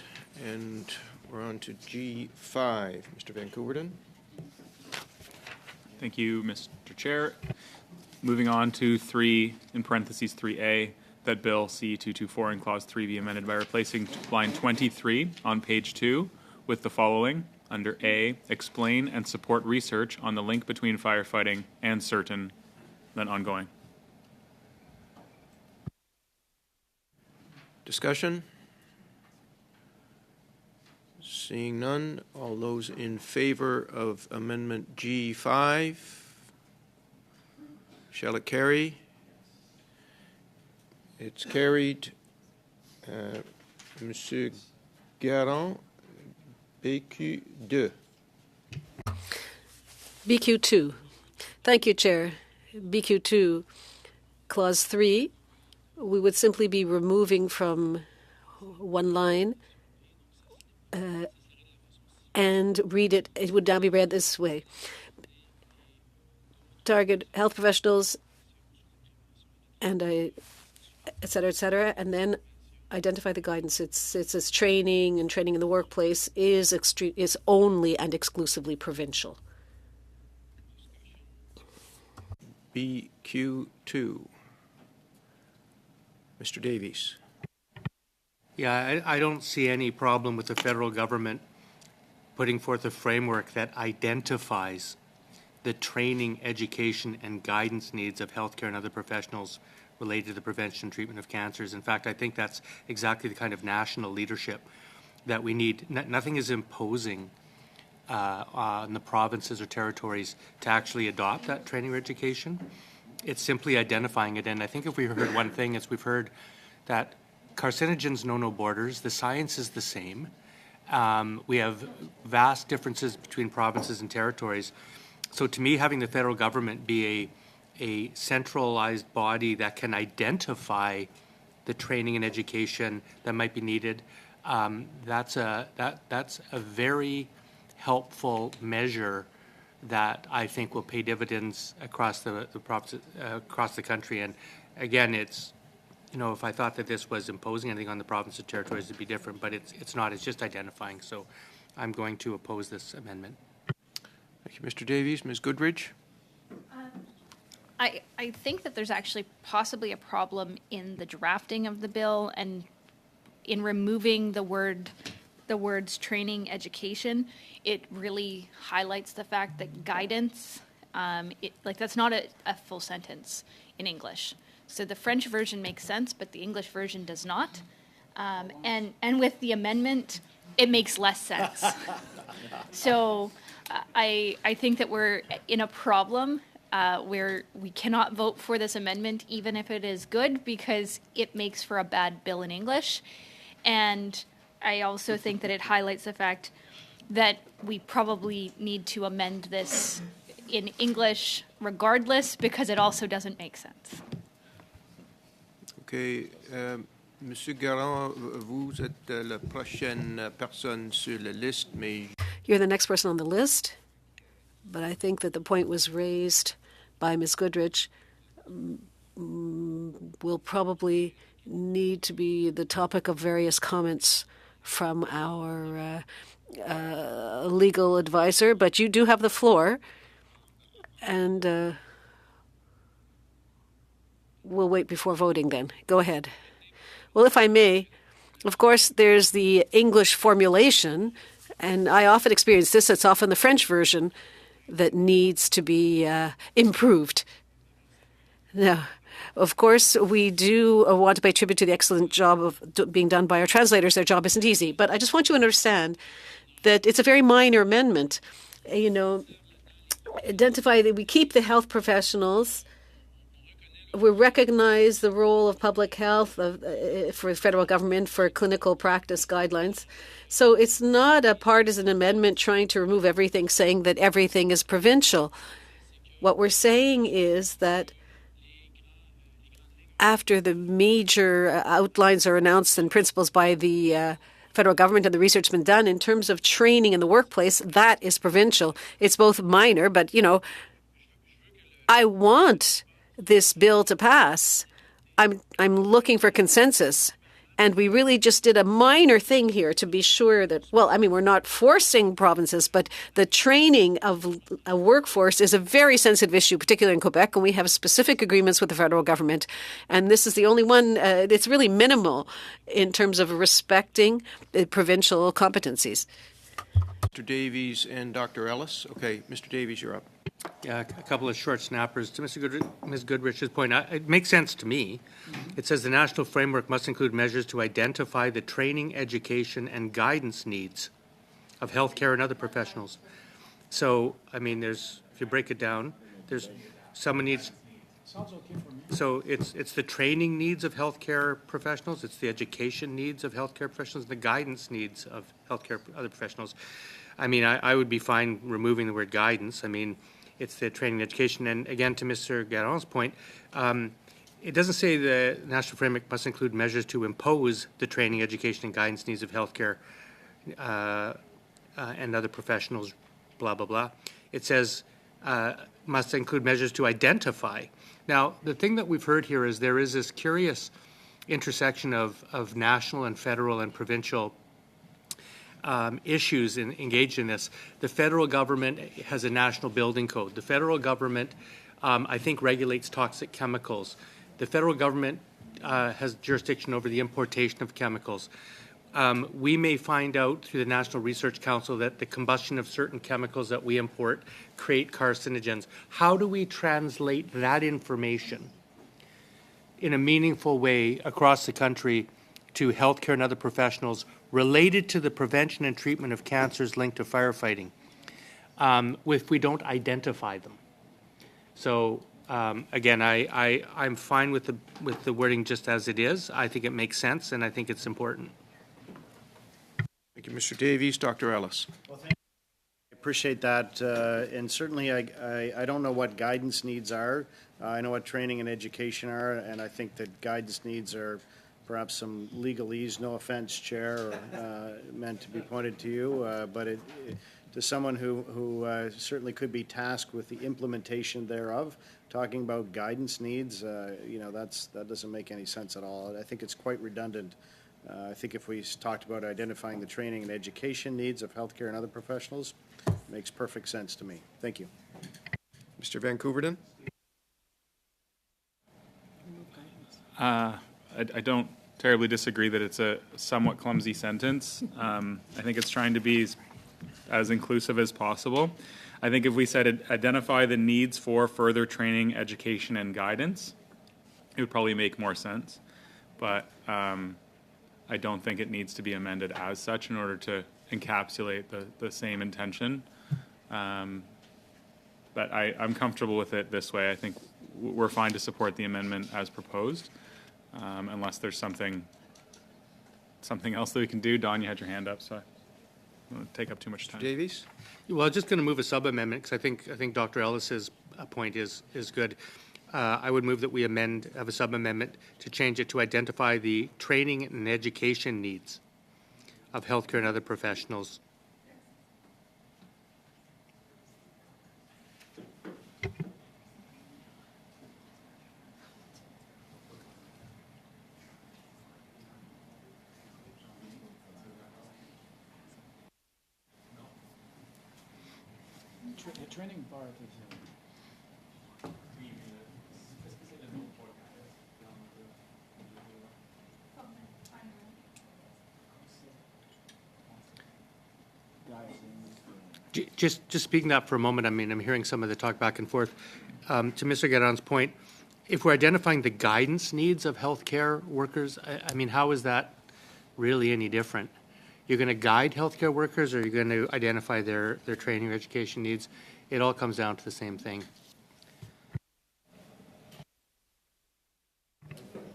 and we're on to G5. Mr. Van Koeverden. Thank you, Mr. Chair. Moving on to 3, in parentheses 3A, that Bill C-224 in Clause 3 be amended by replacing line 23 on page 2 with the following. Under A, explain and support research on the link between firefighting and certain, then ongoing. Discussion? Seeing none, all those in favor of Amendment G5, shall it carry? It's carried. Monsieur Garron, BQ2. BQ2. Thank you, Chair. BQ2, Clause 3, we would simply be removing from one line and read it. It would now be read this way. Target health professionals and et cetera, and then identify the guidance. It says training and training in the workplace is only and exclusively provincial. BQ2. Mr. Davies. Yeah, I don't see any problem with the federal government putting forth a framework that identifies the training, education, and guidance needs of healthcare and other professionals related to the prevention and treatment of cancers. In fact, I think that's exactly the kind of national leadership that we need. Nothing is imposing on the provinces or territories to actually adopt that training or education. It's simply identifying it. And I think if we heard one thing, is we've heard that carcinogens know no borders. The science is the same. We have vast differences between provinces and territories. So to me, having the federal government be a centralized body that can identify the training and education that might be needed, that's a very helpful measure that I think will pay dividends across across the country. And again, it's, if I thought that this was imposing anything on the provinces and territories, it'd be different, but it's not. It's just identifying. So I'm going to oppose this amendment. Thank you, Mr. Davies. Ms. Goodridge? I think that there's actually possibly a problem in the drafting of the bill and in removing the words training, education. It really highlights the fact that guidance, that's not a full sentence in English. So the French version makes sense, but the English version does not. And with the amendment, it makes less sense. So I think that we're in a problem where we cannot vote for this amendment, even if it is good, because it makes for a bad bill in English. And I also think that it highlights the fact that we probably need to amend this in English regardless, because it also doesn't make sense. Okay. Monsieur Garron, vous êtes la prochaine personne sur la liste, mais... You're the next person on the list, but I think that the point was raised by Ms. Goodrich will probably need to be the topic of various comments from our legal advisor, but you do have the floor, and we'll wait before voting then. Go ahead. Well, if I may, of course, there's the English formulation, and I often experience this. It's often the French version that needs to be improved. Now, of course, we do want to pay tribute to the excellent job of being done by our translators. Their job isn't easy. But I just want you to understand that it's a very minor amendment. Identify that we keep the health professionals. We recognize the role of public health for the federal government for clinical practice guidelines. So it's not a partisan amendment trying to remove everything, saying that everything is provincial. What we're saying is that after the major outlines are announced and principles by the federal government and the research has been done in terms of training in the workplace, that is provincial. It's both minor, but, I want this bill to pass. I'm looking for consensus. And we really just did a minor thing here to be sure that, we're not forcing provinces, but the training of a workforce is a very sensitive issue, particularly in Quebec, and we have specific agreements with the federal government. And this is the only one, it's really minimal in terms of respecting the provincial competencies. Mr. Davies and Dr. Ellis. Okay, Mr. Davies, you're up. Yeah, a couple of short snappers. To Ms. Goodrich's point, it makes sense to me. It says the national framework must include measures to identify the training, education, and guidance needs of healthcare and other professionals. So, if you break it down, someone needs. Sounds okay for me. So it's the training needs of healthcare professionals, it's the education needs of healthcare professionals, the guidance needs of healthcare other professionals. I would be fine removing the word guidance. It's the training and education. And again, to Mr. Garon's point, it doesn't say the national framework must include measures to impose the training, education, and guidance needs of healthcare and other professionals, blah, blah, blah. It says must include measures to identify. Now, the thing that we've heard here is there is this curious intersection of national and federal and provincial issues engaged in this. The federal government has a national building code. The federal government, I think, regulates toxic chemicals. The federal government has jurisdiction over the importation of chemicals. We may find out through the National Research Council that the combustion of certain chemicals that we import create carcinogens. How do we translate that information in a meaningful way across the country to healthcare and other professionals related to the prevention and treatment of cancers linked to firefighting if we don't identify them? So again, I'm fine with the wording just as it is. I think it makes sense, and I think it's important. Thank you, Mr. Davies. Dr. Ellis. Well, thank you. I appreciate that, and certainly I don't know what guidance needs are. I know what training and education are, and I think that guidance needs are perhaps some legalese, no offense, Chair, meant to be pointed to you, but to someone who certainly could be tasked with the implementation thereof, talking about guidance needs, that doesn't make any sense at all. I think it's quite redundant. I think if we talked about identifying the training and education needs of healthcare and other professionals, it makes perfect sense to me. Thank you. Mr. Van Couverden. I don't terribly disagree that it's a somewhat clumsy sentence. I think it's trying to be as inclusive as possible. I think if we said identify the needs for further training, education, and guidance, it would probably make more sense. But I don't think it needs to be amended as such in order to encapsulate the same intention. But I'm comfortable with it this way. I think we're fine to support the amendment as proposed, unless there's something else that we can do. Don, you had your hand up, so I don't want to take up too much time. Davies? Well, I'm just going to move a sub-amendment because I think Dr. Ellis's point is good. I would move that we have a sub-amendment to change it to identify the training and education needs of healthcare and other professionals. The training part is... Just speaking that for a moment, I'm hearing some of the talk back and forth. To Mr. Garon's point, if we're identifying the guidance needs of healthcare workers, how is that really any different? You're going to guide healthcare workers, or you're going to identify their training or education needs? It all comes down to the same thing.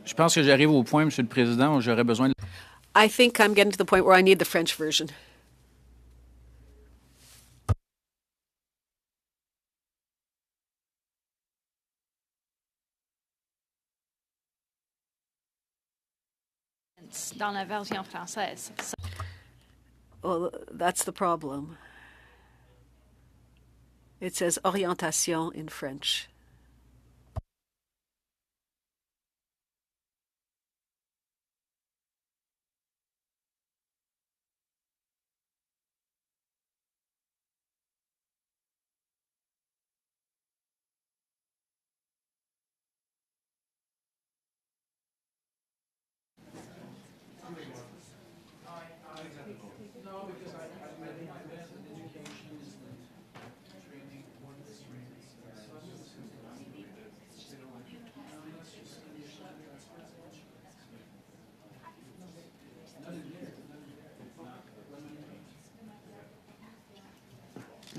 Je pense que j'arrive au point, Monsieur le Président, où j'aurais besoin de... I think I'm getting to the point where I need the French version. it's dans la version française. So Well, that's the problem. It says orientation in French.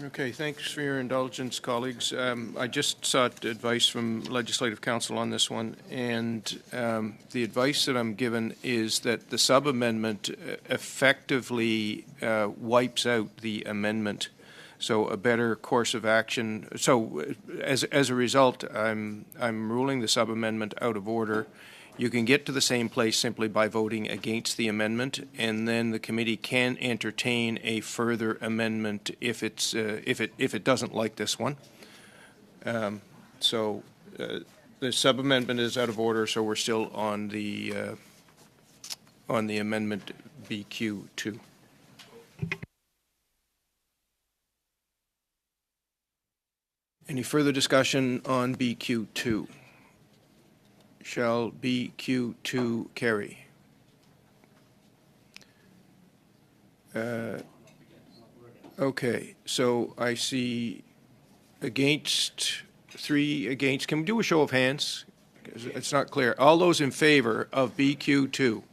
Okay, thanks for your indulgence, colleagues. I just sought advice from Legislative Counsel on this one, and the advice that I'm given is that the sub-amendment effectively wipes out the amendment. So a better course of action. So as a result, I'm ruling the sub-amendment out of order. You can get to the same place simply by voting against the amendment, and then the committee can entertain a further amendment if it doesn't like this one. The sub-amendment is out of order, so we're still on the amendment BQ2. Any further discussion on BQ2? Shall BQ2 carry? Okay, so I see against, 3 against. Can we do a show of hands? It's not clear. All those in favor of BQ2?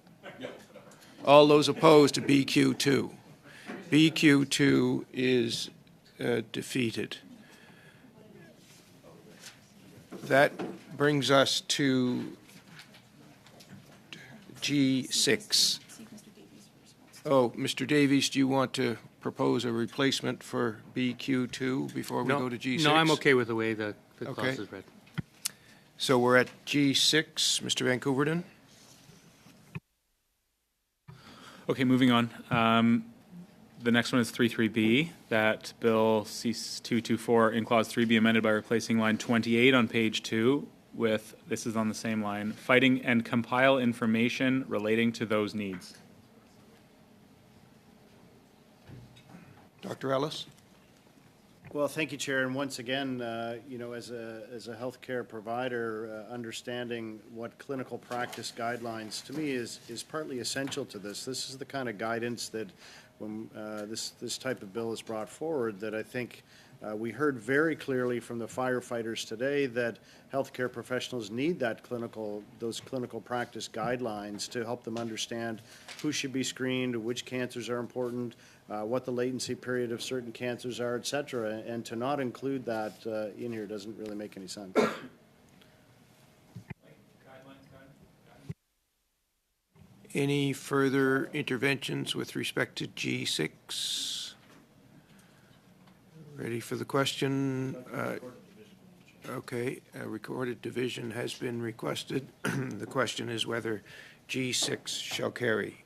All those opposed to BQ2? BQ2 is defeated. That brings us to G6. Oh, Mr. Davies, do you want to propose a replacement for BQ2 before we go to G6? No, I'm okay with the way the clause is read. So we're at G6. Mr. Van Couverden? Okay, moving on. The next one is 33B, that Bill C224 in Clause 3 be amended by replacing line 28 on page 2 with, this is on the same line, fighting and compile information relating to those needs. Dr. Ellis? Well, thank you, Chair. And once again, you know, as a healthcare provider, understanding what clinical practice guidelines to me is partly essential to this. This is the kind of guidance that when this type of bill is brought forward, that I think we heard very clearly from the firefighters today that healthcare professionals need those clinical practice guidelines to help them understand who should be screened, which cancers are important, what the latency period of certain cancers are, et cetera. And to not include that in here doesn't really make any sense. Any further interventions with respect to G6? Ready for the question? Okay, a recorded division has been requested. The question is whether G6 shall carry.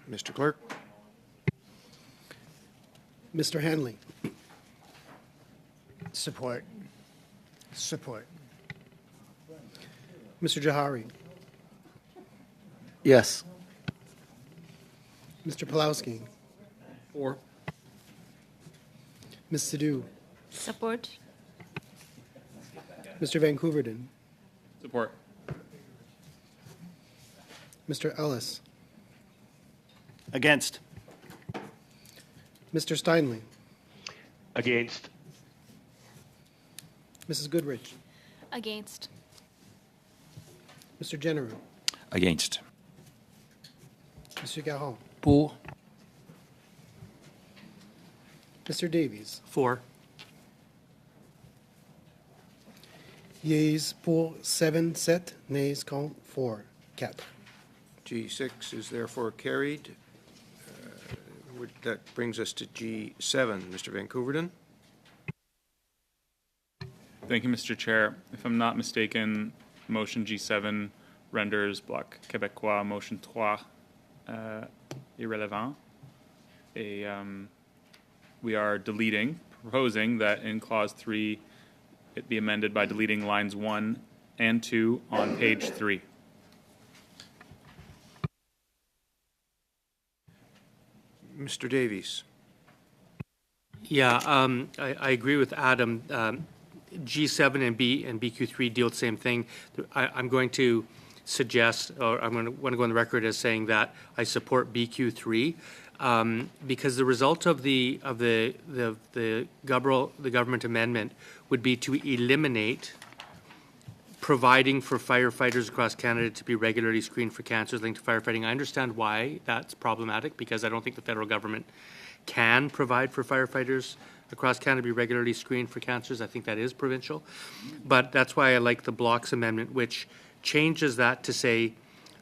Mr. Clerk? Mr. Hanley. Support. Support. Mr. Jahari. Yes. Mr. Pulowski. For. Ms. Sidhu. Support. Mr. Van Couverden. Support. Mr. Ellis. Against. Mr. Steinley. Against. Mrs. Goodrich. Against. Mr. General. Against. Mr. Garon. Pour. Mr. Davies. For. Yeas pour 7, nays contre 4, 4. G6 is therefore carried. That brings us to G7. Mr. Van Couverden? Thank you, Mr. Chair. If I'm not mistaken, motion G7 renders Bloc Québécois motion 3 irrelevant. We are proposing that in clause 3 it be amended by deleting lines 1 and 2 on page 3. Mr. Davies. Yeah, I agree with Adam. G7 and BQ3 deal with the same thing. I'm going to suggest, or I'm going to want to go on the record as saying that I support BQ3 because the result of the government amendment would be to eliminate providing for firefighters across Canada to be regularly screened for cancers linked to firefighting. I understand why that's problematic because I don't think the federal government can provide for firefighters across Canada to be regularly screened for cancers. I think that is provincial. But that's why I like the Blocks Amendment, which changes that to say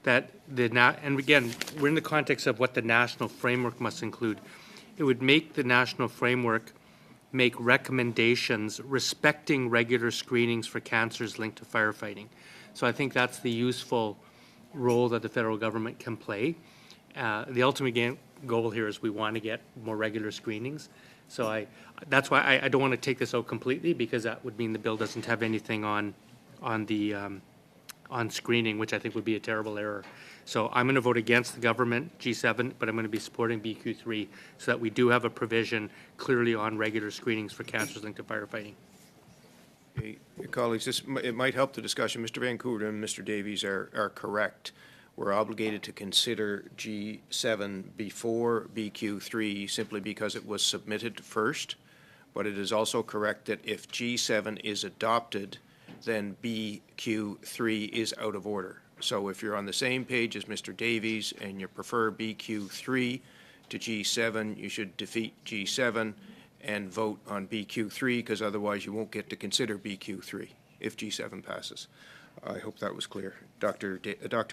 that and again, we're in the context of what the national framework must include. It would make the national framework make recommendations respecting regular screenings for cancers linked to firefighting. So I think that's the useful role that the federal government can play. The ultimate goal here is we want to get more regular screenings. So that's why I don't want to take this out completely because that would mean the bill doesn't have anything on screening, which I think would be a terrible error. So I'm going to vote against the government G7, but I'm going to be supporting BQ3 so that we do have a provision clearly on regular screenings for cancers linked to firefighting. Okay, colleagues, it might help the discussion. Mr. Vancouver and Mr. Davies are correct. We're obligated to consider G7 before BQ3 simply because it was submitted first. But it is also correct that if G7 is adopted, then BQ3 is out of order. So if you're on the same page as Mr. Davies and you prefer BQ3 to G7, you should defeat G7 and vote on BQ3 because otherwise you won't get to consider BQ3 if G7 passes. I hope that was clear. Dr.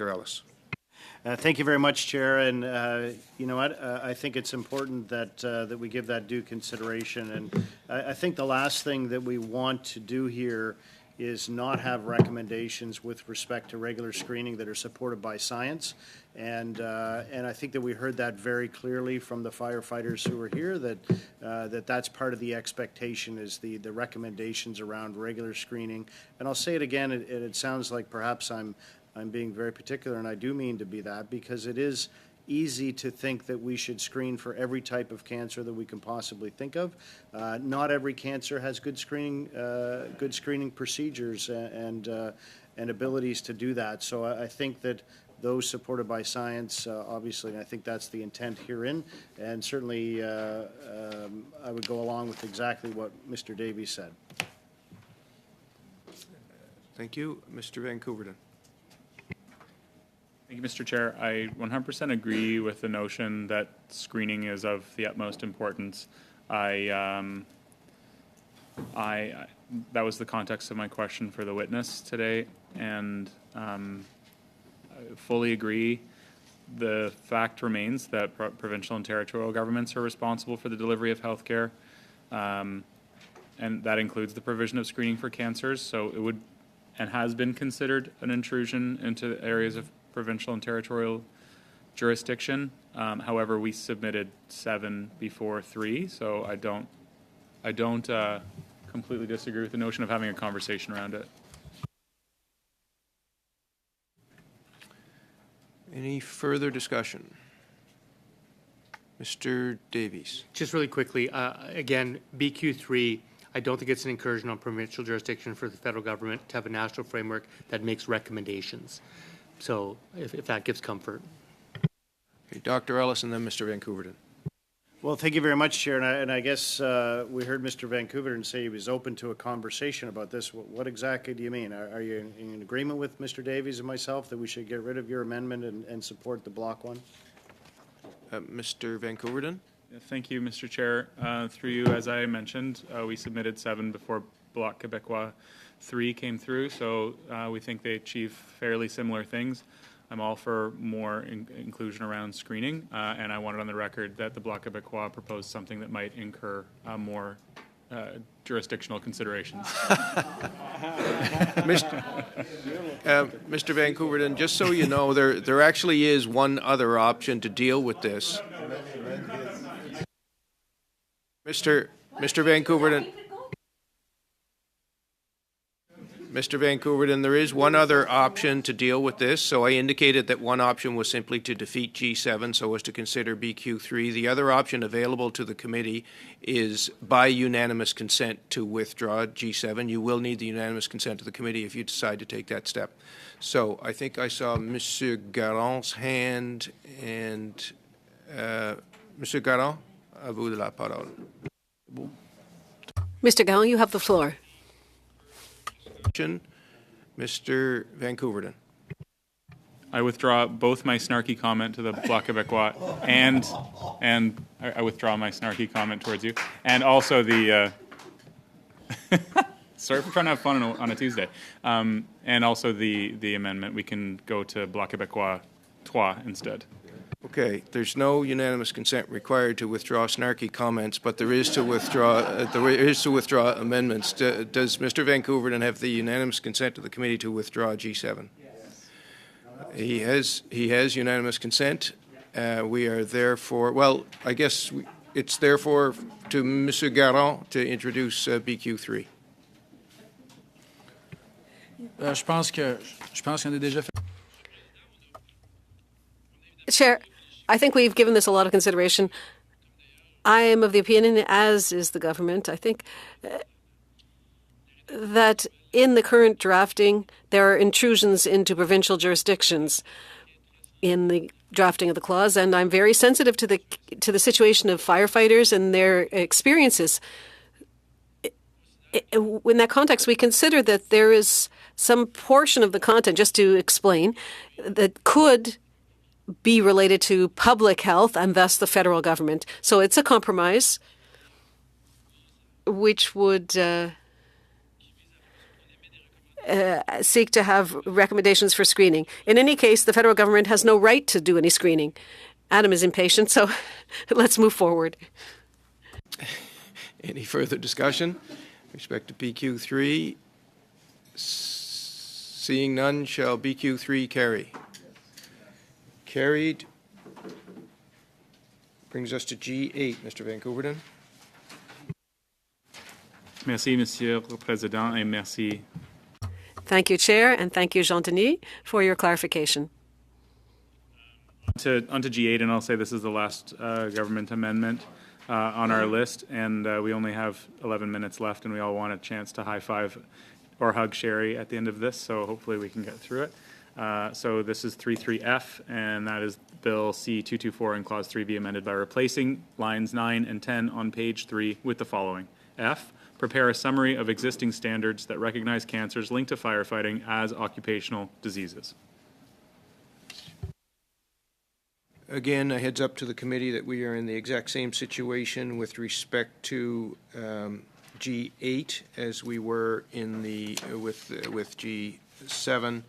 Ellis. Thank you very much, Chair. And you know what? I think it's important that we give that due consideration. And I think the last thing that we want to do here is not have recommendations with respect to regular screening that are supported by science. And I think that we heard that very clearly from the firefighters who were here, that that's part of the expectation is the recommendations around regular screening. And I'll say it again, it sounds like perhaps I'm being very particular, and I do mean to be that, because it is easy to think that we should screen for every type of cancer that we can possibly think of. Not every cancer has good screening procedures and abilities to do that. So I think that those supported by science, obviously, and I think that's the intent herein. And certainly, I would go along with exactly what Mr. Davies said. Thank you, Mr. Vancouver. Thank you, Mr. Chair. I 100% agree with the notion that screening is of the utmost importance. That was the context of my question for the witness today, and I fully agree. The fact remains that provincial and territorial governments are responsible for the delivery of health care, and that includes the provision of screening for cancers. So it would and has been considered an intrusion into areas of provincial and territorial jurisdiction. However, we submitted 7 before 3, so I don't completely disagree with the notion of having a conversation around it. Any further discussion? Mr. Davies. Just really quickly, again, BQ3, I don't think it's an incursion on provincial jurisdiction for the federal government to have a national framework that makes recommendations. So if that gives comfort. Okay, Dr. Ellis and then Mr. Vancouver. Well, thank you very much, Chair. And I guess we heard Mr. Vancouver say he was open to a conversation about this. What exactly do you mean? Are you in agreement with Mr. Davies and myself that we should get rid of your amendment and support the block one? Mr. Vancouver. Thank you, Mr. Chair. Through you, as I mentioned, we submitted 7 before Bloc Québécois 3 came through, so we think they achieve fairly similar things. I'm all for more inclusion around screening, and I wanted on the record that the Bloc Québécois proposed something that might incur more jurisdictional considerations. Mr. Vancouverton, just so you know, there actually is one other option to deal with this. Mr. Vancouverton. Mr. Vancouverton, there is one other option to deal with this. So I indicated that one option was simply to defeat G7 so as to consider BQ3. The other option available to the committee is by unanimous consent to withdraw G7. You will need the unanimous consent of the committee if you decide to take that step. So I think I saw Monsieur Garand's hand, and Monsieur Garand, à vous de la parole. Mr. Garand, you have the floor. Mr. Vancouverton. I withdraw both my snarky comment to the Bloc Québécois and I withdraw my snarky comment towards you, and also the sorry for trying to have fun on a Tuesday, and also the amendment. We can go to Bloc Québécois 3 instead. Okay, there's no unanimous consent required to withdraw snarky comments, but there is to withdraw amendments. Does Mr. Vancouverton have the unanimous consent of the committee to withdraw G7? Yes. He has unanimous consent. We are therefore, well, I guess it's therefore to Monsieur Garand to introduce BQ3. Je pense qu'on a déjà fait. Chair, I think we've given this a lot of consideration. I am of the opinion, as is the government, I think that in the current drafting, there are intrusions into provincial jurisdictions in the drafting of the clause, and I'm very sensitive to the situation of firefighters and their experiences. In that context, we consider that there is some portion of the content, just to explain, that could be related to public health and thus the federal government. So it's a compromise which would seek to have recommendations for screening. In any case, the federal government has no right to do any screening. Adam is impatient, so let's move forward. Any further discussion with respect to BQ3? Seeing none, shall BQ3 carry? Carried. Brings us to G8, Mr. Vancouverton. Merci, Monsieur le Président, et merci. Thank you, Chair, and thank you, Jean-Denis, for your clarification. Onto G8, and I'll say this is the last government amendment on our list, and we only have 11 minutes left, and we all want a chance to high-five or hug Sherry at the end of this, so hopefully we can get through it. So this is 33F, and that is Bill C-224 and Clause 3 be amended by replacing lines 9 and 10 on page 3 with the following. F, prepare a summary of existing standards that recognize cancers linked to firefighting as occupational diseases. Again, a heads up to the committee that we are in the exact same situation with respect to G8 as we were in the with G7,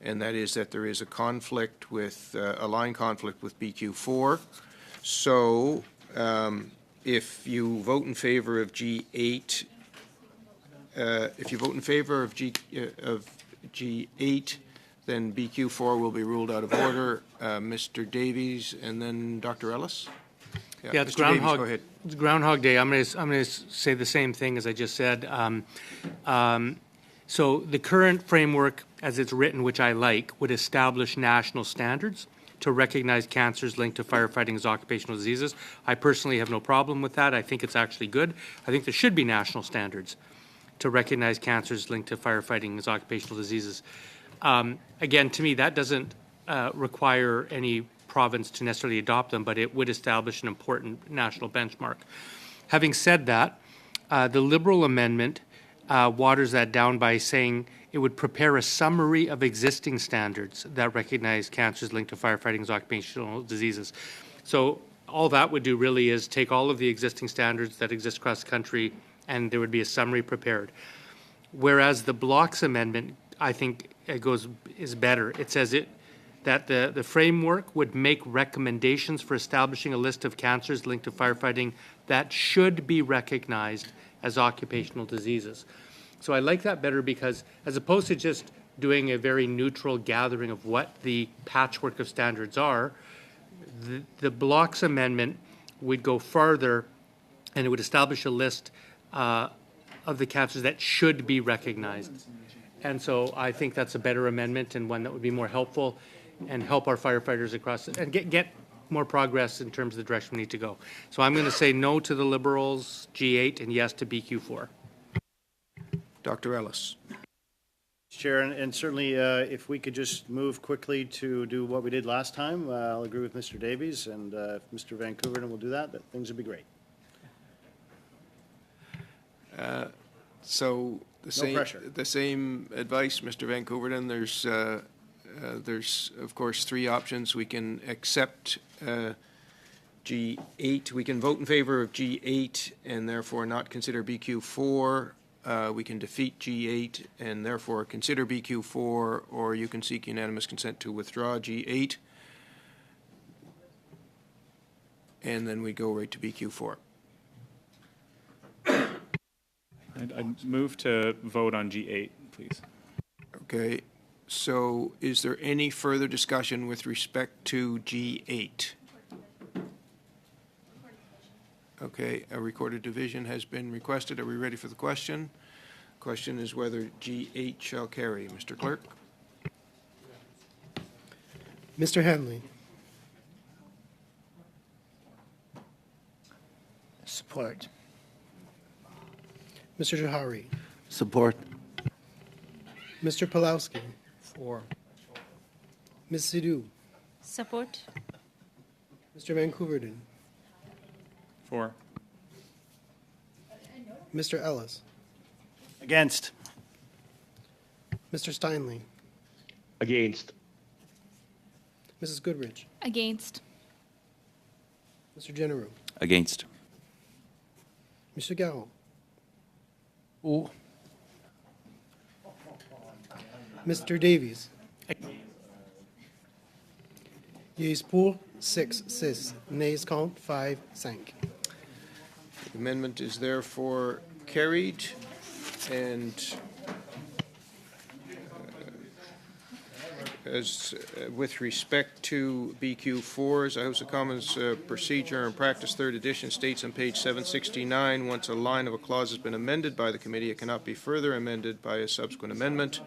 and that is that there is a conflict with a line conflict with BQ4. So if you vote in favor of G8, G8, then BQ4 will be ruled out of order. Mr. Davies, and then Dr. Ellis. Yeah, Mr. Davies, go ahead. It's Groundhog Day. I'm going to say the same thing as I just said. So the current framework, as it's written, which I like, would establish national standards to recognize cancers linked to firefighting as occupational diseases. I personally have no problem with that. I think it's actually good. I think there should be national standards to recognize cancers linked to firefighting as occupational diseases. Again, to me, that doesn't require any province to necessarily adopt them, but it would establish an important national benchmark. Having said that, the Liberal amendment waters that down by saying it would prepare a summary of existing standards that recognize cancers linked to firefighting as occupational diseases. So all that would do really is take all of the existing standards that exist across the country, and there would be a summary prepared. Whereas the Block's amendment, I think, is better. It says that the framework would make recommendations for establishing a list of cancers linked to firefighting that should be recognized as occupational diseases. So I like that better because as opposed to just doing a very neutral gathering of what the patchwork of standards are, the blocks amendment would go farther and it would establish a list of the cancers that should be recognized. And so I think that's a better amendment and one that would be more helpful and help our firefighters across and get more progress in terms of the direction we need to go. So I'm going to say no to the Liberals, G8, and yes to BQ4. Dr. Ellis. Chair, and certainly if we could just move quickly to do what we did last time, I'll agree with Mr. Davies, and if Mr. Vancouver will do that, things would be great. So the same advice, Mr. Vancouver. There's of course three options. We can accept G8. We can vote in favor of G8 and therefore not consider BQ4. We can defeat G8 and therefore consider BQ4, or you can seek unanimous consent to withdraw G8, and then we go right to BQ4. I'd move to vote on G8, please. Okay. So is there any further discussion with respect to G8? Okay, a recorded division has been requested. Are we ready for the question? Question is whether G8 shall carry. Mr. Clerk? Mr. Henley. Support. Mr. Johari. Support. Mr. Pulowski. For. Ms. Sidhu. Support. Mr. Vancouverden. For. Mr. Ellis. Against. Mr. Steinle. Against. Mrs. Goodrich. Against. Mr. General. Against. Mr. Garron. Pour. Mr. Davies. Yeas pour, 6, nays compte, 5, 5. The amendment is therefore carried, and as with respect to BQ4s, the House of Commons Procedure and Practice 3rd edition states on page 769, once a line of a clause has been amended by the committee, it cannot be further amended by a subsequent amendment,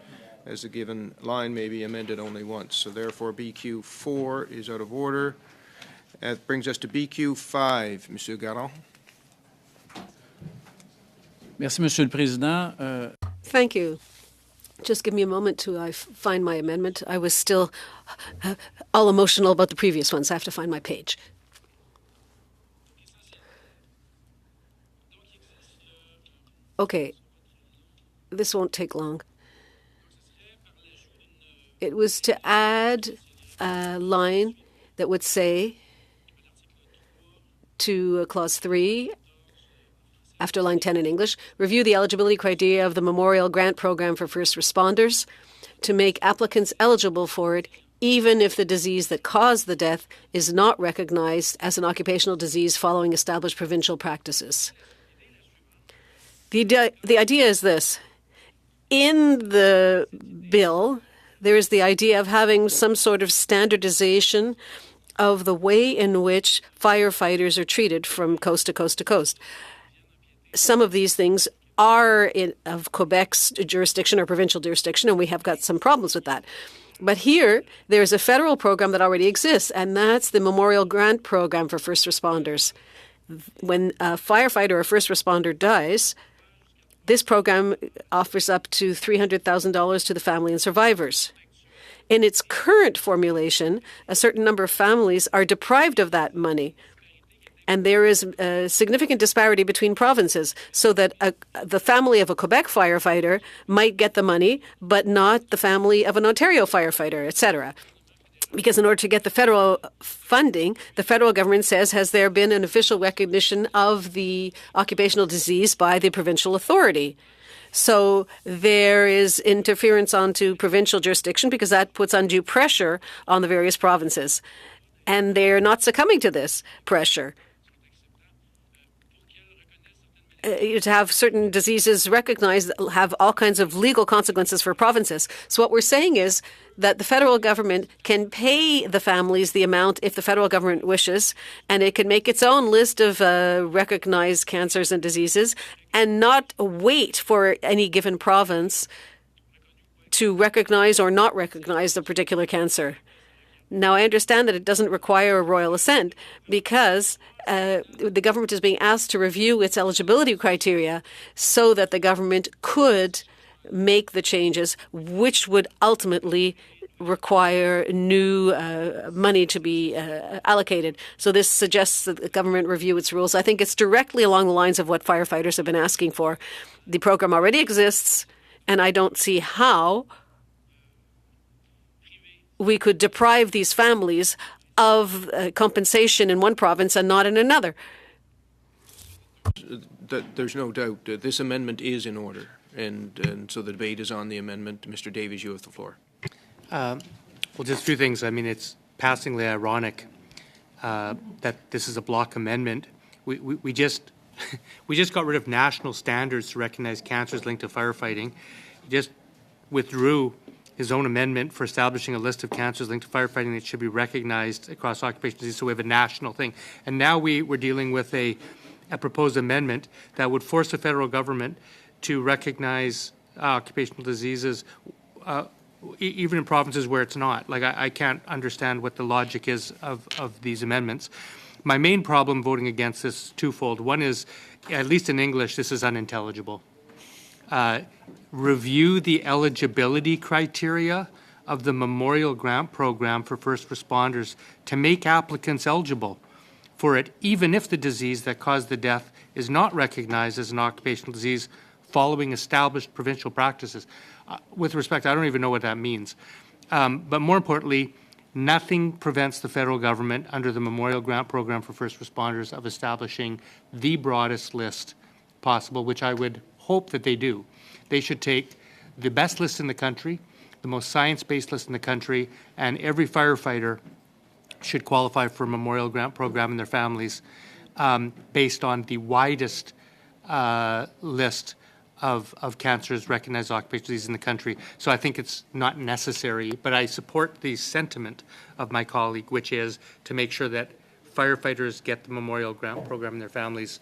as the given line may be amended only once. So therefore BQ4 is out of order. That brings us to BQ5. Monsieur Garron. Merci, Monsieur le Président. Thank you. Just give me a moment to find my amendment. I was still all emotional about the previous ones. I have to find my page. Okay. This won't take long. It was to add a line that would say to clause 3, after line 10 in English, review the eligibility criteria of the Memorial Grant Program for First Responders to make applicants eligible for it, even if the disease that caused the death is not recognized as an occupational disease following established provincial practices. The idea is this. In the bill, there is the idea of having some sort of standardization of the way in which firefighters are treated from coast to coast to coast. Some of these things are of Quebec's jurisdiction or provincial jurisdiction, and we have got some problems with that. But here, there's a federal program that already exists, and that's the Memorial Grant Program for First Responders. When a firefighter or first responder dies, this program offers up to $300,000 to the family and survivors. In its current formulation, a certain number of families are deprived of that money. And there is a significant disparity between provinces, so that the family of a Quebec firefighter might get the money, but not the family of an Ontario firefighter, etc. Because in order to get the federal funding, the federal government says, has there been an official recognition of the occupational disease by the provincial authority? So there is interference onto provincial jurisdiction because that puts undue pressure on the various provinces. And they're not succumbing to this pressure. to have certain diseases recognized that have all kinds of legal consequences for provinces. So what we're saying is that the federal government can pay the families the amount if the federal government wishes, and it can make its own list of recognized cancers and diseases and not wait for any given province to recognize or not recognize a particular cancer. Now, I understand that it doesn't require a royal assent because the government is being asked to review its eligibility criteria so that the government could make the changes, which would ultimately require new money to be allocated. So this suggests that the government review its rules. I think it's directly along the lines of what firefighters have been asking for. The program already exists, and I don't see how we could deprive these families of compensation in one province and not in another. There's no doubt this amendment is in order, and so the debate is on the amendment. Mr. Davies, you have the floor. Well, just a few things. I mean, it's passingly ironic that this is a block amendment. We just we just got rid of national standards to recognize cancers linked to firefighting. He just withdrew his own amendment for establishing a list of cancers linked to firefighting that should be recognized across occupational disease, so we have a national thing. And now we're dealing with a proposed amendment that would force the federal government to recognize occupational diseases even in provinces where it's not. Like, I can't understand what the logic is of these amendments. My main problem voting against this is twofold. One is, at least in English, this is unintelligible. Review the eligibility criteria of the Memorial Grant Program for first responders to make applicants eligible for it, even if the disease that caused the death is not recognized as an occupational disease following established provincial practices. With respect, I don't even know what that means. But more importantly, nothing prevents the federal government under the Memorial Grant Program for first responders of establishing the broadest list possible, which I would hope that they do. They should take the best list in the country, the most science-based list in the country, and every firefighter should qualify for a Memorial Grant Program and their families based on the widest list of cancers recognized occupational disease in the country. So I think it's not necessary, but I support the sentiment of my colleague, which is to make sure that firefighters get the Memorial Grant Program and their families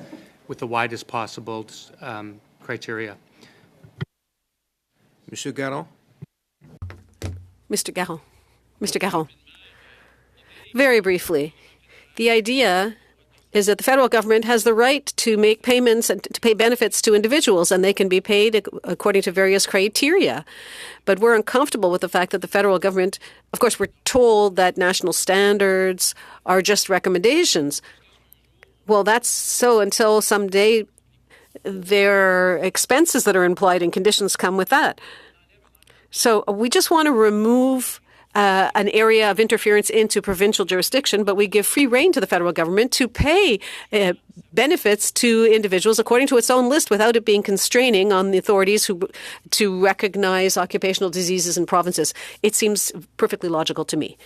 with the widest possible criteria. Monsieur Garon. Mr. Garon. Very briefly, the idea is that the federal government has the right to make payments and to pay benefits to individuals, and they can be paid according to various criteria. But we're uncomfortable with the fact that the federal government, of course, we're told that national standards are just recommendations. Well, that's so until someday there are expenses that are implied and conditions come with that. So we just want to remove an area of interference into provincial jurisdiction, but we give free rein to the federal government to pay benefits to individuals according to its own list without it being constraining on the authorities to recognize occupational diseases in provinces. It seems perfectly logical to me.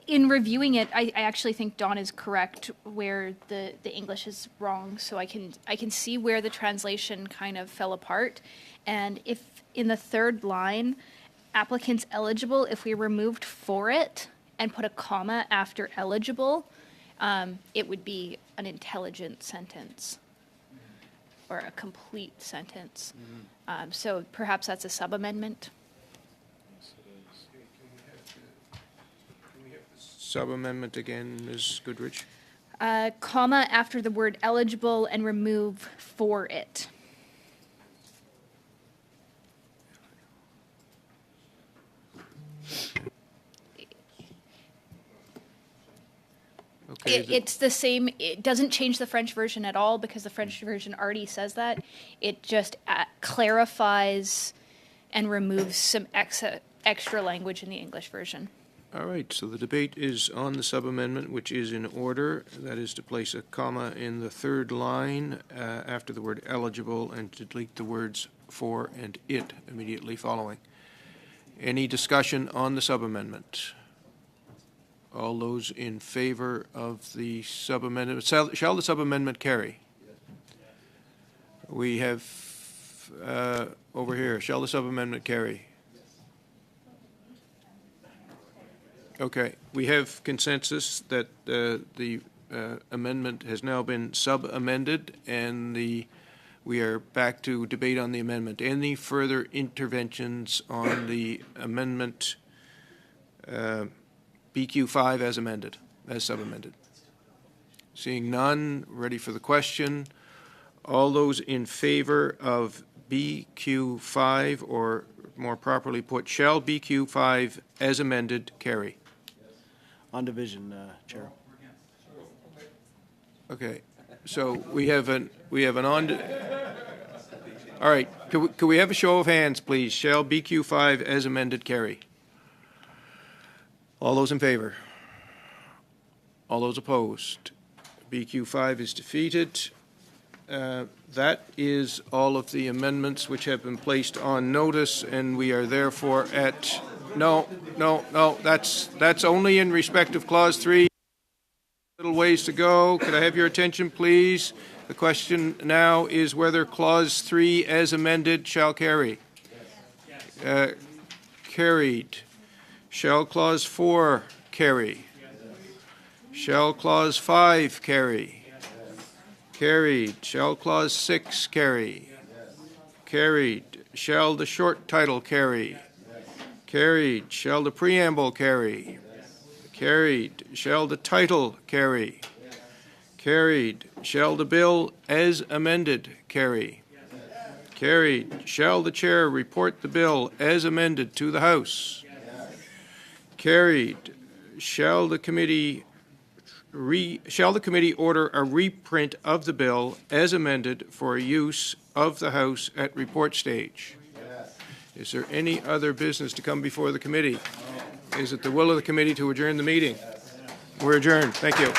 In reviewing it, I actually think Don is correct where the English is wrong. So I can see where the translation kind of fell apart. And if in the third line, applicants eligible, if we removed for it and put a comma after eligible, it would be an intelligent sentence or a complete sentence. So perhaps that's a sub-amendment. Sub-amendment again, Ms. Goodrich. Comma after the word eligible and remove for it. Okay, it's the same. It doesn't change the French version at all because the French version already says that. It just clarifies and removes some extra language in the English version. All right, so the debate is on the sub-amendment, which is in order. That is to place a comma in the third line after the word eligible and to delete the words for and it immediately following. Any discussion on the sub-amendment? All those in favor of the sub-amendment, shall the sub-amendment carry? We have over here, shall the sub-amendment carry? Okay, we have consensus that the amendment has now been sub-amended, and we are back to debate on the amendment. Any further interventions on the amendment BQ5 as amended, as sub-amended? Seeing none, ready for the question. All those in favor of BQ5, or more properly put, shall BQ5 as amended carry? On division, Chair. Okay, so we have an on. All right, could we have a show of hands, please? Shall BQ5 as amended carry? All those in favor? All those opposed? BQ5 is defeated. That is all of the amendments which have been placed on notice, and we are therefore at no. That's only in respect of Clause 3. Little ways to go. Could I have your attention, please? The question now is whether Clause 3 as amended shall carry. Carried. Shall Clause 4 carry? Shall Clause 5 carry? Carried. Shall Clause 6 carry? Carried. Shall the short title carry? Carried. Shall the preamble carry? Carried. Shall the title carry? Carried. Shall the bill as amended carry? Carried. Shall the chair report the bill as amended to the House? Carried. Shall the committee order a reprint of the bill as amended for use of the House at report stage? Yes. Is there any other business to come before the committee? Is it the will of the committee to adjourn the meeting? Yes. We're adjourned. Thank you.